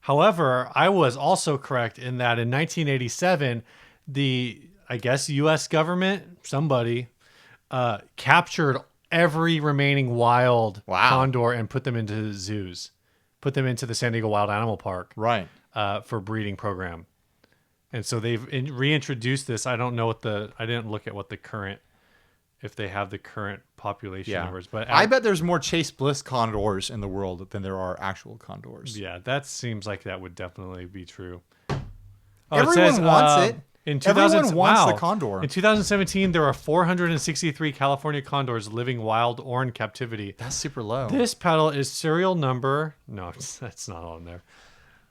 However, I was also correct in that in 1987, the, I guess, U.S. government, somebody, captured every remaining wild condor and put them into zoos, put them into the San Diego Wild Animal Park, right? For breeding program. And so they've reintroduced this. I don't know I didn't look at what the current, if they have the current population numbers, but I bet there's more Chase Bliss condors in the world than there are actual condors. Yeah, that seems like that would definitely be true. Everyone wants it. Everyone wants the condor. In 2017, there are 463 California condors living wild or in captivity. That's super low. This pedal is serial number. No, that's not on there.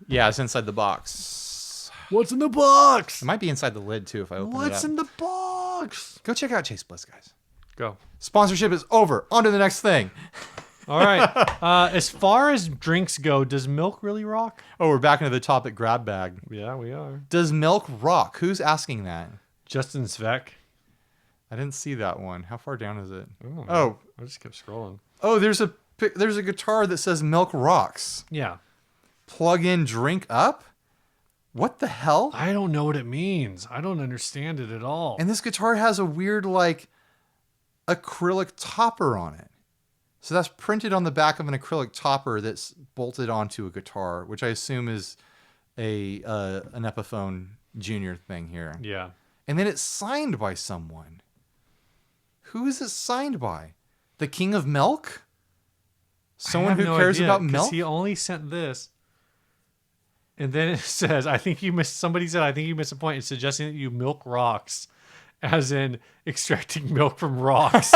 Yeah, it's inside the box. What's in the box? It might be inside the lid too if I open it up. What's in the box? Go check out Chase Bliss, guys. Go. Sponsorship is over. On to the next thing. All right. As far as drinks go, does milk really rock? Oh, we're back into the topic grab bag. Yeah, we are. Does milk rock? Who's asking that? Justin Svek. I didn't see that one. How far down is it? I just kept scrolling. Oh, there's a there's a guitar that says Milk Rocks. Yeah. Plug in, drink up? What the hell? I don't know what it means. I don't understand it at all. And this guitar has a weird, like, acrylic topper on it. So that's printed on the back of an acrylic topper that's bolted onto a guitar, which I assume is an Epiphone Junior thing here. Yeah. And then it's signed by someone. Who is it signed by? The King of Milk? Someone who cares about milk? He only sent this. And then it says, somebody said, I think you missed a point in suggesting that you milk rocks, as in extracting milk from rocks.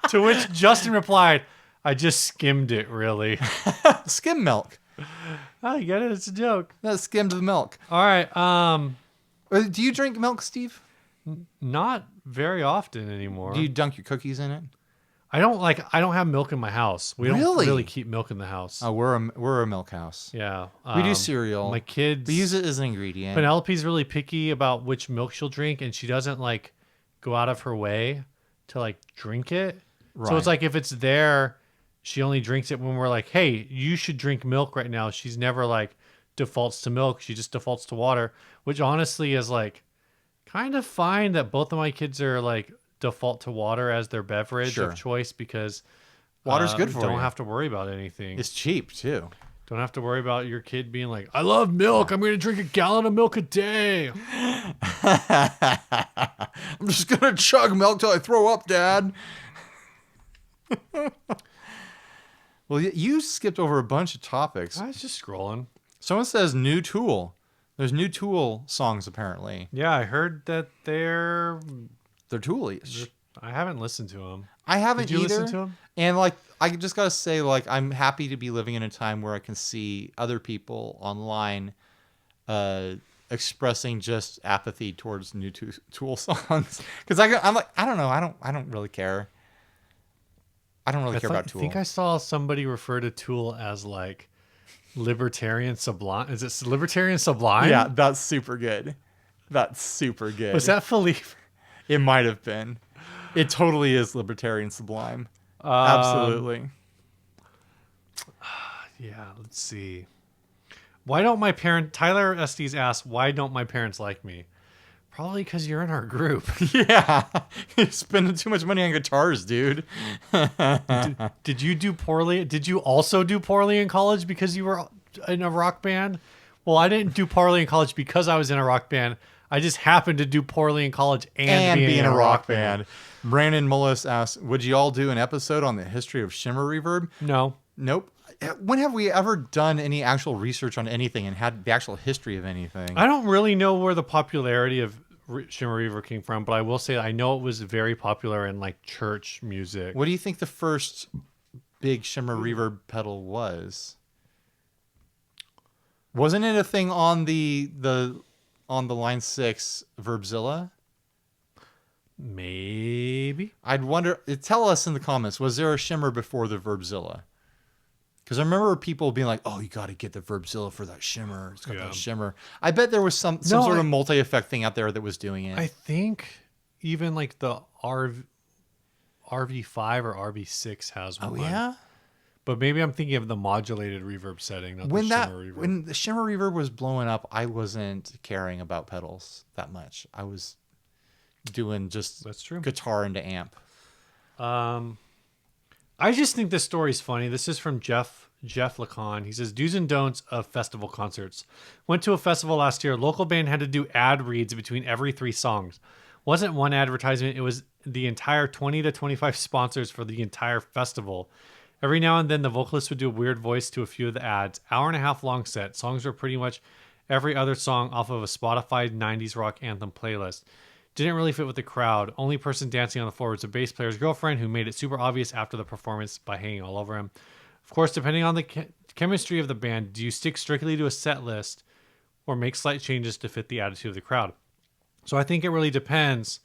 To which Justin replied, I just skimmed it, really. Skim milk. Oh, you get it? It's a joke. That skimmed the milk. All right. Do you drink milk, Steve? Not very often anymore. Do you dunk your cookies in it? I don't have milk in my house. We don't really keep milk in the house. Oh, we're a milk house. Yeah. We do cereal. My kids. We use it as an ingredient. Penelope's really picky about which milk she'll drink, and she doesn't like go out of her way to like drink it. Right. So it's like if it's there, she only drinks it when we're like, hey, you should drink milk right now. She's never like defaults to milk. She just defaults to water, which honestly is like kind of fine that both of my kids are like default to water as their beverage of choice, because water's good for you. Don't have to worry about anything. It's cheap too. Don't have to worry about your kid being like, I love milk. I'm going to drink a gallon of milk a day. I'm just going to chug milk till I throw up, Dad. Well, you skipped over a bunch of topics. I was just scrolling. Someone says new Tool. There's new Tool songs apparently. Yeah, I heard that they're Toolish. I haven't listened to them. I haven't either. Did you listen to them? And like, I just gotta say, like, I'm happy to be living in a time where I can see other people online expressing just apathy towards new Tool songs. Because I'm like, I don't know. I don't really care. I don't really care about Tool. I think I saw somebody refer to Tool as like libertarian sublime. Is it libertarian sublime? Yeah, that's super good. That's super good. Was that Philippe? It might have been. It totally is libertarian sublime. Absolutely. Yeah, let's see. Why don't my parents... Tyler Estes asks, why don't my parents like me? Probably because you're in our group. Yeah. You're spending too much money on guitars, dude. Did you do poorly? Did you also do poorly in college because you were in a rock band? Well, I didn't do poorly in college because I was in a rock band. I just happened to do poorly in college and be in a rock band. Brandon Mullis asks, would you all do an episode on the history of shimmer reverb? No. Nope. When have we ever done any actual research on anything and had the actual history of anything? I don't really know where the popularity of shimmer reverb came from, but I will say I know it was very popular in like church music. What do you think the first big shimmer reverb pedal was? Wasn't it a thing on the Line 6 Verbzilla? Maybe. I'd wonder. Tell us in the comments. Was there a shimmer before the Verbzilla? Because I remember people being like, "Oh, you got to get the Verbzilla for that shimmer. It's got that shimmer." I bet there was some sort of multi-effect thing out there that was doing it. I think even like the RV5 or RV6 has one. Oh yeah. But maybe I'm thinking of the modulated reverb setting, not the shimmer reverb. When the shimmer reverb was blowing up, I wasn't caring about pedals that much. I was doing just guitar into amp. I just think this story's funny. This is from Jeff Lacan. He says, do's and don'ts of festival concerts. Went to a festival last year. Local band had to do ad reads between every 3 songs. Wasn't one advertisement. It was the entire 20 to 25 sponsors for the entire festival. Every now and then, the vocalist would do a weird voice to a few of the ads. Hour and a half long set. Songs were pretty much every other song off of a Spotify 90s rock anthem playlist. Didn't really fit with the crowd. Only person dancing on the floor was the bass player's girlfriend, who made it super obvious after the performance by hanging all over him. Of course, depending on the chemistry of the band, do you stick strictly to a set list or make slight changes to fit the attitude of the crowd? So I think it really depends.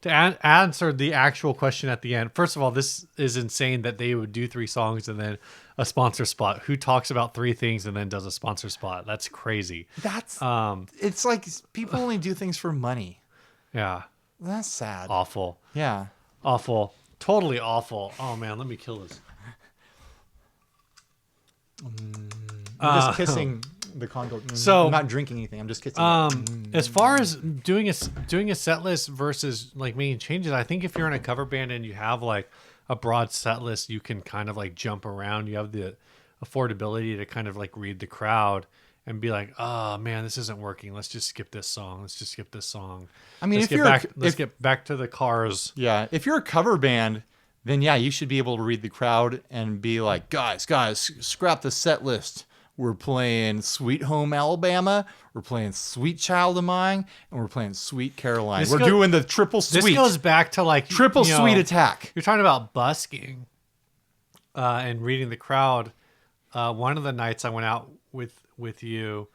To answer the actual question at the end, first of all, this is insane that they would do 3 songs and then a sponsor spot. Who talks about 3 things and then does a sponsor spot? That's crazy. That's it's like people only do things for money. Yeah. That's sad. Awful. Yeah. Awful. Totally awful. Oh man, let me kill this. I'm just kissing the condom. So I'm not drinking anything. I'm just kissing it. as far as doing a set list versus like making changes, I think if you're in a cover band and you have like a broad set list, you can kind of like jump around. You have the affordability to kind of like read the crowd and be like, oh man, this isn't working. Let's just skip this song. Let's just skip this song. I mean, Let's get back to the Cars. Yeah, if you're a cover band, then yeah, you should be able to read the crowd and be like, guys, scrap the set list. We're playing Sweet Home Alabama. We're playing Sweet Child of Mine, and we're playing Sweet Caroline. We're doing the triple sweet. This goes back to like triple sweet attack. You're talking about busking and reading the crowd. One of the nights I went out with you,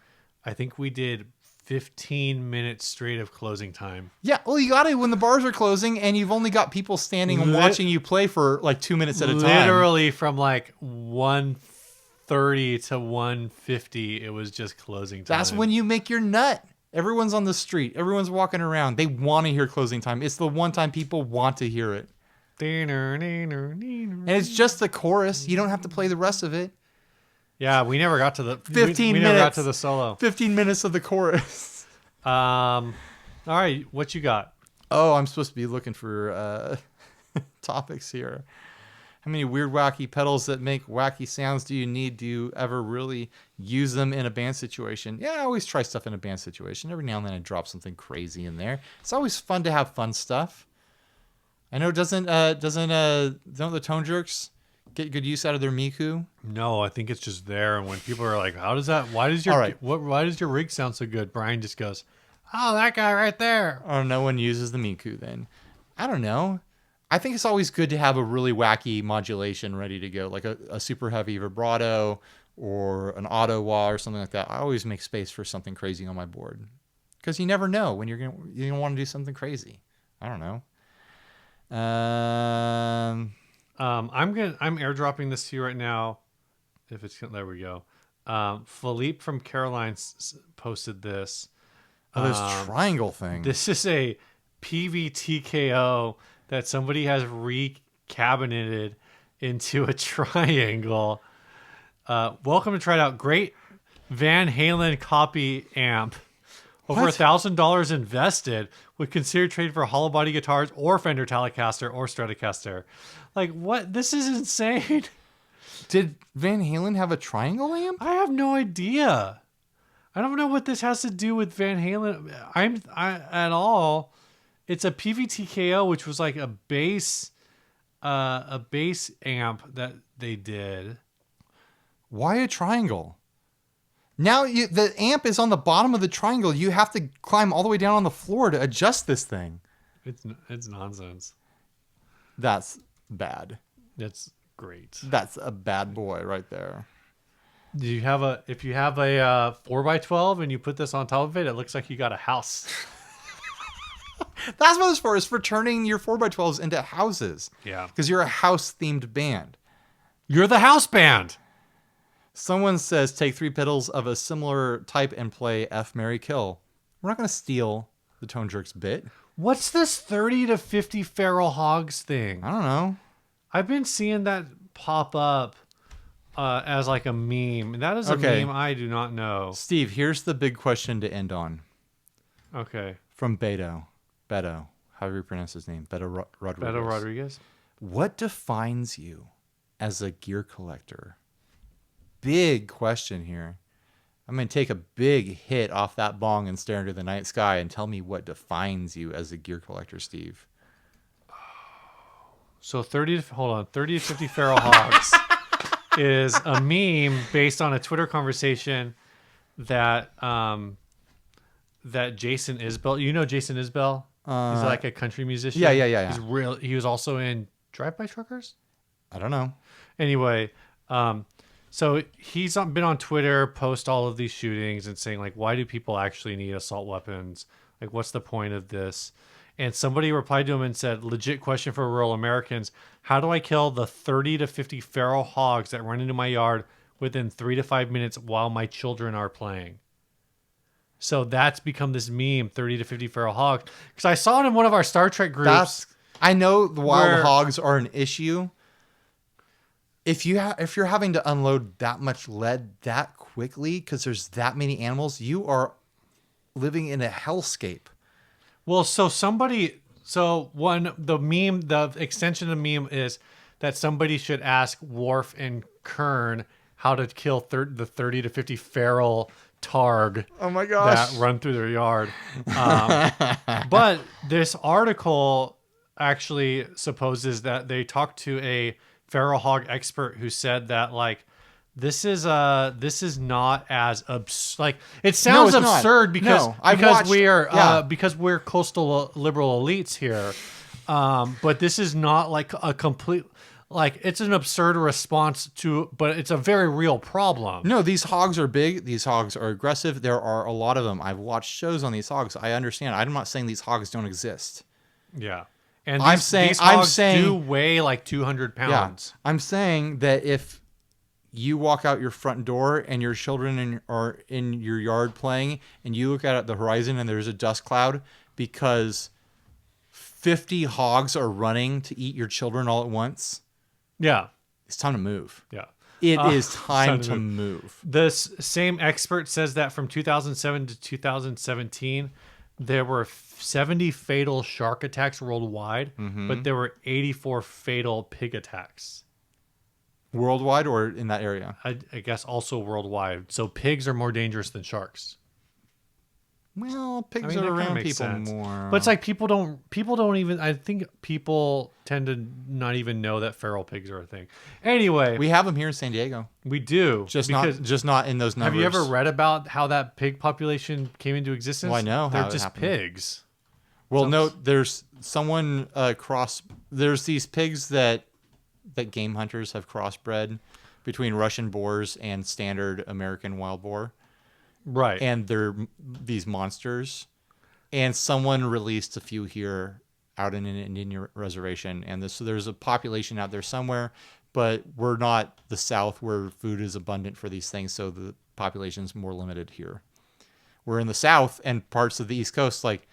I think we did 15 minutes straight of closing time. Yeah, well, you got it when the bars are closing and you've only got people standing and watching you play for like 2 minutes at a time. Literally from like 1:30 to 1:50, it was just closing time. That's when you make your nut. Everyone's on the street. Everyone's walking around. They want to hear closing time. It's the one time people want to hear it. And it's just the chorus. You don't have to play the rest of it. Yeah, we never got to the 15 minutes. Never got to the solo. 15 minutes of the chorus. All right, what you got? Oh, I'm supposed to be looking for topics here. How many weird, wacky pedals that make wacky sounds do you need? Do you ever really use them in a band situation? Yeah, I always try stuff in a band situation. Every now and then I drop something crazy in there. It's always fun to have fun stuff. I know don't the Tone Jerks get good use out of their Miku? No, I think it's just there. And when people are like, "How does that? Why does your rig sound so good?" Brian just goes, "Oh, that guy right there." Or no one uses the Miku then. I don't know. I think it's always good to have a really wacky modulation ready to go, like a super heavy vibrato or an auto wah or something like that. I always make space for something crazy on my board because you never know when you're gonna want to do something crazy. I don't know. I'm airdropping this to you right now. If it's there, we go. Philippe from Caroline posted this. Oh, this triangle thing. This is a PVTKO that somebody has recabineted into a triangle. Welcome to try it out. Great Van Halen copy amp. Over $1,000 invested. Would consider trade for hollow body guitars or Fender Telecaster or Stratocaster. Like, what? This is insane. Did Van Halen have a triangle amp? I have no idea. I don't know what this has to do with Van Halen at all. It's a PVTKO, which was like a bass amp that they did. Why a triangle? Now the amp is on the bottom of the triangle. You have to climb all the way down on the floor to adjust this thing. It's nonsense. That's bad. That's great. That's a bad boy right there. If you have a 4x12 and you put this on top of it, it looks like you got a house. That's what it's for. It's for turning your 4x12s into houses. Yeah. Because you're a house-themed band. You're the house band. Someone says take 3 pedals of a similar type and play F, Marry, Kill. We're not going to steal the Tone Jerks bit. What's this 30 to 50 feral hogs thing? I don't know. I've been seeing that pop up as like a meme. That is a meme I do not know. Steve, here's the big question to end on. Okay. From Beto, how do you pronounce his name? Beto Rodriguez. Beto Rodriguez. What defines you as a gear collector? Big question here. I'm going to take a big hit off that bong and stare into the night sky and tell me what defines you as a gear collector, Steve. So 30 to 50 feral hogs is a meme based on a Twitter conversation that Jason Isbell, you know Jason Isbell? He's like a country musician. Yeah. He was also in Drive-By Truckers? I don't know. Anyway, so he's been on Twitter, post all of these shootings and saying, like, why do people actually need assault weapons? Like, what's the point of this? And somebody replied to him and said, legit question for rural Americans. How do I kill the 30 to 50 feral hogs that run into my yard within 3 to 5 minutes while my children are playing? So that's become this meme, 30 to 50 feral hogs. Because I saw it in one of our Star Trek groups. I know the wild hogs are an issue. if you're having to unload that much lead that quickly because there's that many animals, you are living in a hellscape. Well, the extension of the meme is that somebody should ask Worf and Kern how to kill the 30 to 50 feral targ Oh my gosh. that run through their yard. But this article actually supposes that they talked to a feral hog expert who said that like this is not as like it sounds it's not. absurd because No, I've watched- because we're coastal liberal elites here, but this is not like a complete like it's an absurd response to, but it's a very real problem. No, these hogs are big. These hogs are aggressive. There are a lot of them. I've watched shows on these hogs. I understand. I'm not saying these hogs don't exist. Yeah, and these I'm hogs saying do weigh like 200 pounds. Yeah, I'm saying that if you walk out your front door and your children are in your yard playing and you look out at the horizon and there's a dust cloud because 50 hogs are running to eat your children all at once, Yeah, it's time to move. yeah. It is time to move. This same expert says that from 2007 to 2017, there were 70 fatal shark attacks worldwide, but there were 84 fatal pig attacks. Worldwide or in that area? I guess also worldwide. So pigs are more dangerous than sharks. Well, pigs I mean, are that kinda around makes people sense. more. But it's like people don't even, I think people tend to not even know that feral pigs are a thing. Anyway, we have them here in San Diego. we do. Just because not in those numbers. have you ever read about how that pig population came into existence? Well, I know They're how it just happened. pigs. Well, no, there's someone there's these pigs that game hunters have crossbred between Russian boars and standard American wild boar. Right. And they're these monsters. And someone released a few here out in an Indian reservation. And so there's a population out there somewhere, but we're not the South where food is abundant for these things. So the population's more limited here. We're in the South and parts of the East Coast, like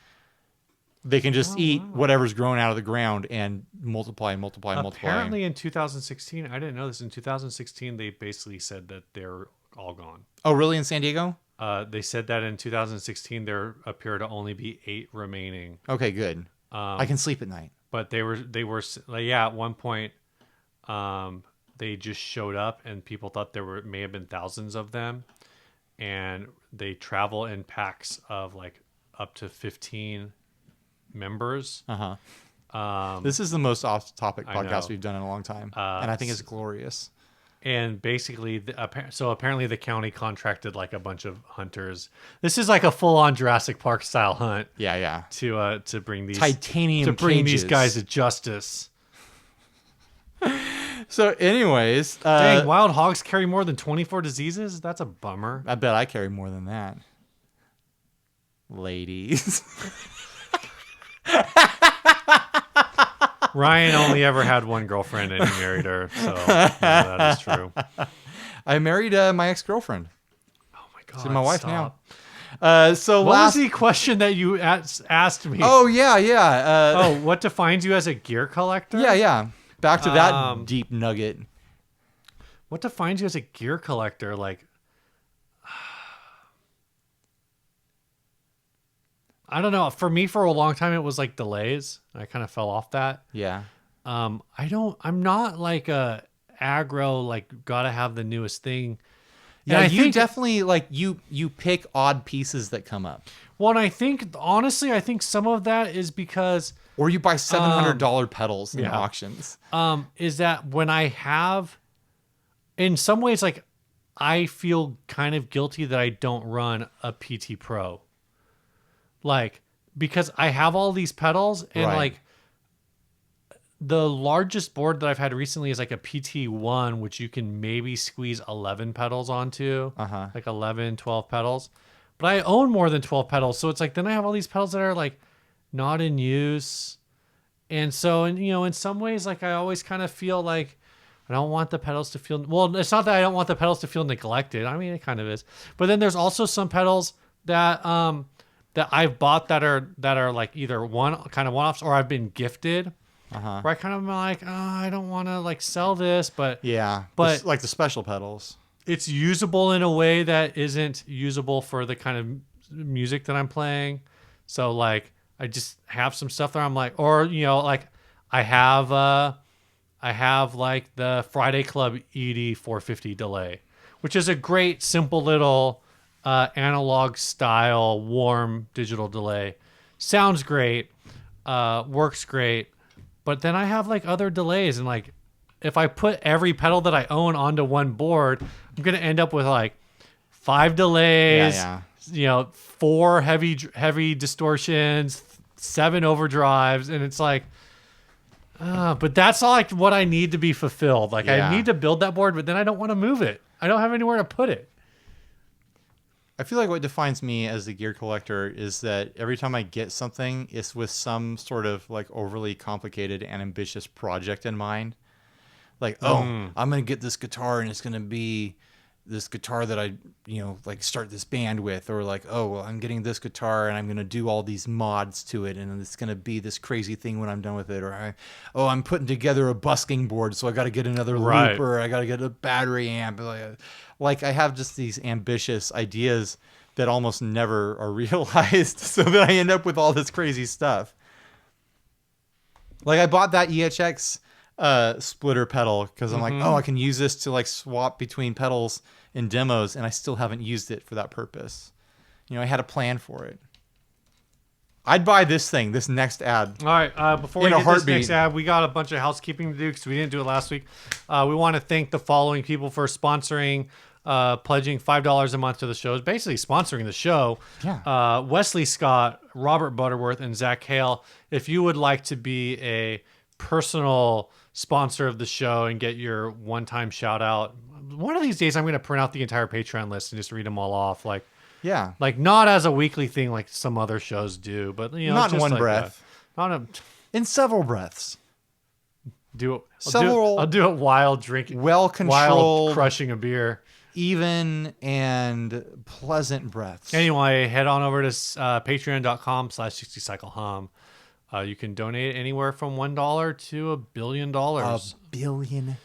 they can just eat whatever's grown out of the ground and multiply. Apparently in 2016, I didn't know this. In 2016, they basically said that they're all gone. Oh, really? In San Diego? They said that in 2016 there appear to only be 8 remaining. Okay, good. I can sleep at night. But they were like, yeah, at one point they just showed up and people thought there may have been thousands of them, and they travel in packs of like up to 15 members. This is the most off-topic I podcast know. we've done in a long time, and I think it's glorious. And basically, apparently the county contracted like a bunch of hunters. This is like a full-on Jurassic Park style hunt. Yeah. To bring these Titanium these cages. guys to justice. So, anyways, Dang, wild hogs carry more than 24 diseases? That's a bummer. I bet I carry more than that, ladies. Ryan only ever had one girlfriend and he married her, so that is true. I married my ex-girlfriend. Oh my god, She's my wife stop. now. So What last was the question that you asked me? Oh yeah. What defines you as a gear collector? Yeah. Back to that deep nugget. What defines you as a gear collector? Like, I don't know. For me, for a long time, it was like delays. I kind of fell off that. Yeah. I'm not like a aggro, like gotta have the newest thing. Yeah, And you definitely like you pick odd pieces that come up. Well, and I think honestly, I think some of that is because Or you buy $700 pedals in yeah. auctions. Is that when I have, in some ways, like I feel kind of guilty that I don't run a PT Pro. Like, because I have all these pedals and Right. like the largest board that I've had recently is like a PT1, which you can maybe squeeze 11 pedals onto, like 11, 12 pedals. But I own more than 12 pedals. So it's like, then I have all these pedals that are like not in use. And so, and you know, in some ways, like I always kind of feel like I don't want the pedals to feel, well, it's not that I don't want the pedals to feel neglected. I mean, it kind of is. But then there's also some pedals that, that I've bought that are like either one kind of one-offs or I've been gifted. Uh-huh. where I kind of am like, oh, I don't want to like sell this, but Yeah, But- like the special pedals. it's usable in a way that isn't usable for the kind of music that I'm playing. So like I just have some stuff there. I'm like, or like I have like the Friday Club ED 450 delay, which is a great simple little analog style warm digital delay. Sounds great, works great. But then I have like other delays, and like if I put every pedal that I own onto one board, I'm gonna end up with like 5 delays, Yeah. 4 heavy distortions, 7 overdrives, and it's like, but that's all like what I need to be fulfilled. Like Yeah. I need to build that board, but then I don't want to move it. I don't have anywhere to put it. I feel like what defines me as a gear collector is that every time I get something, it's with some sort of like overly complicated and ambitious project in mind. Like, I'm going to get this guitar and it's going to be this guitar that I, like start this band with, or like, oh, well, I'm getting this guitar and I'm going to do all these mods to it and it's going to be this crazy thing when I'm done with it. Or I'm putting together a busking board, so I got to get another Right. loop, or I got to get a battery amp. Like I have just these ambitious ideas that almost never are realized, so that I end up with all this crazy stuff. Like I bought that EHX splitter pedal because I'm like, oh, I can use this to like swap between pedals in demos, and I still haven't used it for that purpose. I had a plan for it. I'd buy this next ad. All right, before we In a get this heartbeat. next ad, we got a bunch of housekeeping to do because we didn't do it last week. We want to thank the following people for sponsoring, pledging $5 a month to the show. It's basically sponsoring the show. Yeah. Wesley Scott, Robert Butterworth, and Zach Hale. If you would like to be a personal sponsor of the show and get your one-time shout out, one of these days I'm going to print out the entire Patreon list and just read them all off. Yeah. Like not as a weekly thing like some other shows do, but Not in just one like breath. Not a In several breaths. do it. Several I'll do it while drinking, well-controlled, while crushing a beer. even and pleasant breaths. Anyway, head on over to patreon.com/60cyclehum. You can donate anywhere from $1 to $1 billion. $1 billion.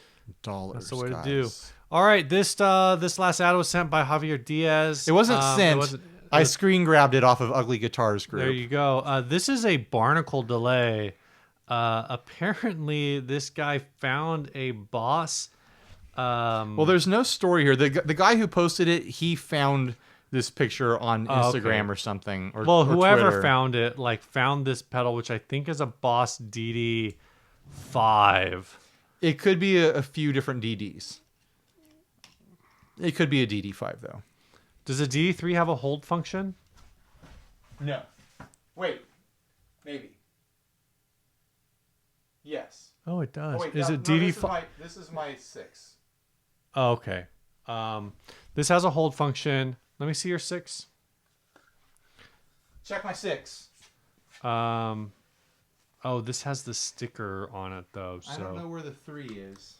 That's the way guys. to do. All right, this last ad was sent by Javier Diaz. It wasn't sent. I screen grabbed it off of Ugly Guitars group. There you go. This is a Barnacle delay. Apparently, this guy found a Boss. Well, there's no story here. The guy who posted it, he found this picture on Instagram okay. or something. Or Whoever Twitter. found it, found this pedal, which I think is a Boss DD5. It could be a few different DDs. It could be a DD5 though. Does a DD3 have a hold function? No. Wait. Maybe. Yes. Oh, it does. Oh, wait, is no, it DD5? No, this is my 6. Oh, okay. This has a hold function. Let me see your 6. Check my 6. Oh, this has the sticker on it though. So I don't know where the 3 is.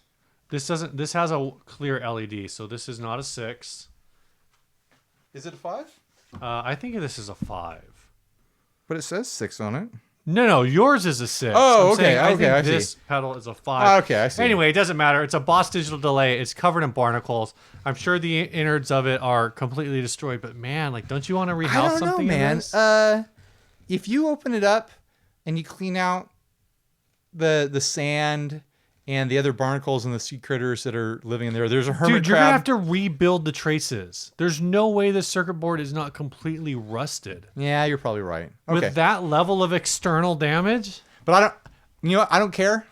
this doesn't. This has a clear LED, so this is not a 6. Is it a 5? I think this is a 5. But it says 6 on it. No, yours is a 6. Oh, I'm okay, saying I okay, think I see. this pedal is a 5. Okay, I see. Anyway, it doesn't matter. It's a Boss digital delay. It's covered in barnacles. I'm sure the innards of it are completely destroyed, but man, don't you want to rehouse I don't something know, in man. this? If you open it up and you clean out the sand and the other barnacles and the sea critters that are living in there, there's a hermit Dude, you're going to have crab. to rebuild the traces. There's no way this circuit board is not completely rusted. Yeah, you're probably right. Okay. With that level of external damage? But I don't, what? I don't care.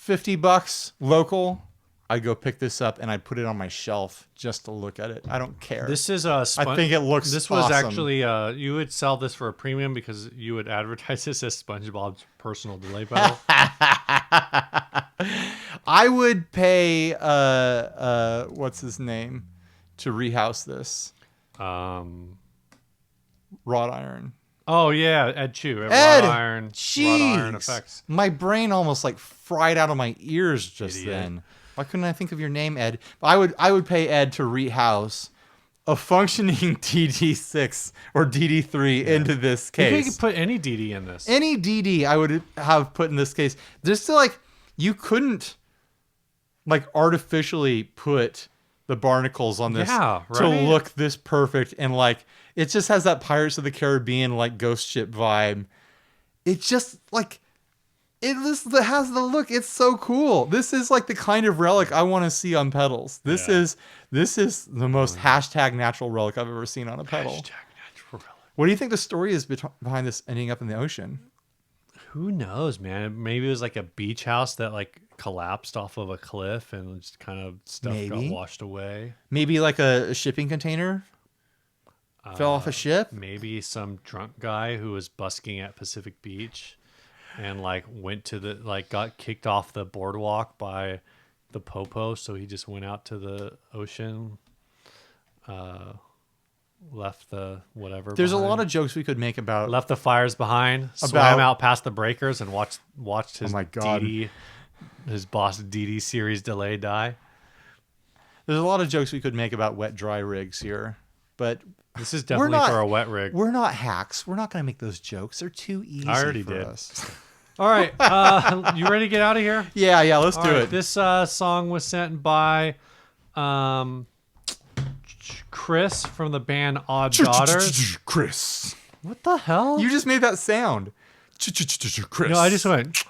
$50 local. I'd go pick this up and I'd put it on my shelf just to look at it. I don't care. This is a I think it looks This was awesome. actually, you would sell this for a premium because you would advertise this as SpongeBob's personal delay pedal. I would pay, what's his name, to rehouse this. Wrought iron. Oh, yeah, Ed Chu. Ed! Wrought iron Jeez! effects. My brain almost fried out of my ears just Idiot. then. Why couldn't I think of your name, Ed? I would pay Ed to rehouse a functioning DD6 or DD3 into this You case. could put any DD in this. Any DD I would have put in this case. Just to like, you couldn't like artificially put the barnacles on this Yeah, to right? look this perfect, and like it just has that Pirates of the Caribbean like ghost ship vibe. It just like it has the look. It's so cool. This is like the kind of relic I want to see on pedals. This is the most hashtag natural relic I've ever seen on a pedal. Hashtag natural relic. What do you think the story is behind this ending up in the ocean? Who knows, man? Maybe it was like a beach house that like collapsed off of a cliff and just kind of stuff got washed away. Maybe like a shipping container fell off a ship. Maybe some drunk guy who was busking at Pacific Beach and like went to the like got kicked off the boardwalk by the popo, so he just went out to the ocean, left the whatever. There's behind. a lot of jokes we could make about Left the fires behind, swam out past the breakers, and watched his his boss DD series delay die. There's a lot of jokes we could make about wet dry rigs here, but this is definitely for a wet rig. We're not hacks. We're not going to make those jokes. They're too easy. I already for did. Us. All right, you ready to get out of here? Yeah, let's do it. This song was sent by Chris from the band Odd Daughters. Chris. What the hell? You just made that sound. Chris. No, I just went.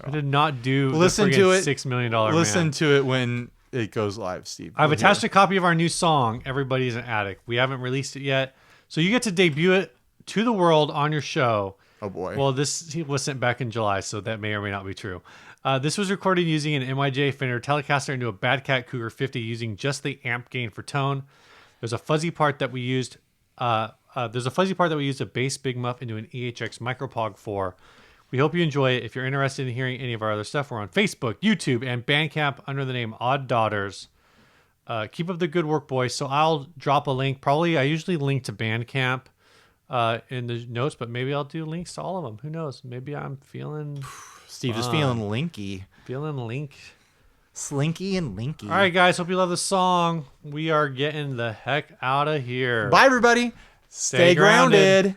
I did not do Listen to it. $6 million Listen man. to it when it goes live, Steve. I've attached a copy of our new song, Everybody's an Addict. We haven't released it yet. So you get to debut it to the world on your show. Oh, boy. Well, this was sent back in July, so that may or may not be true. This was recorded using an MIJ Fender Telecaster into a Bad Cat Cougar 50 using just the amp gain for tone. There's a fuzzy part that we used. There's a fuzzy part that we used a bass Big Muff into an EHX Micropog 4. We hope you enjoy it. If you're interested in hearing any of our other stuff, we're on Facebook, YouTube, and Bandcamp under the name Odd Daughters. Keep up the good work, boys. So I'll drop a link. Probably I usually link to Bandcamp in the notes, but maybe I'll do links to all of them. Who knows? Maybe I'm feeling Steve is feeling linky. Feeling linked. Slinky and linky. All right, guys. Hope you love the song. We are getting the heck out of here. Bye, everybody. Stay grounded.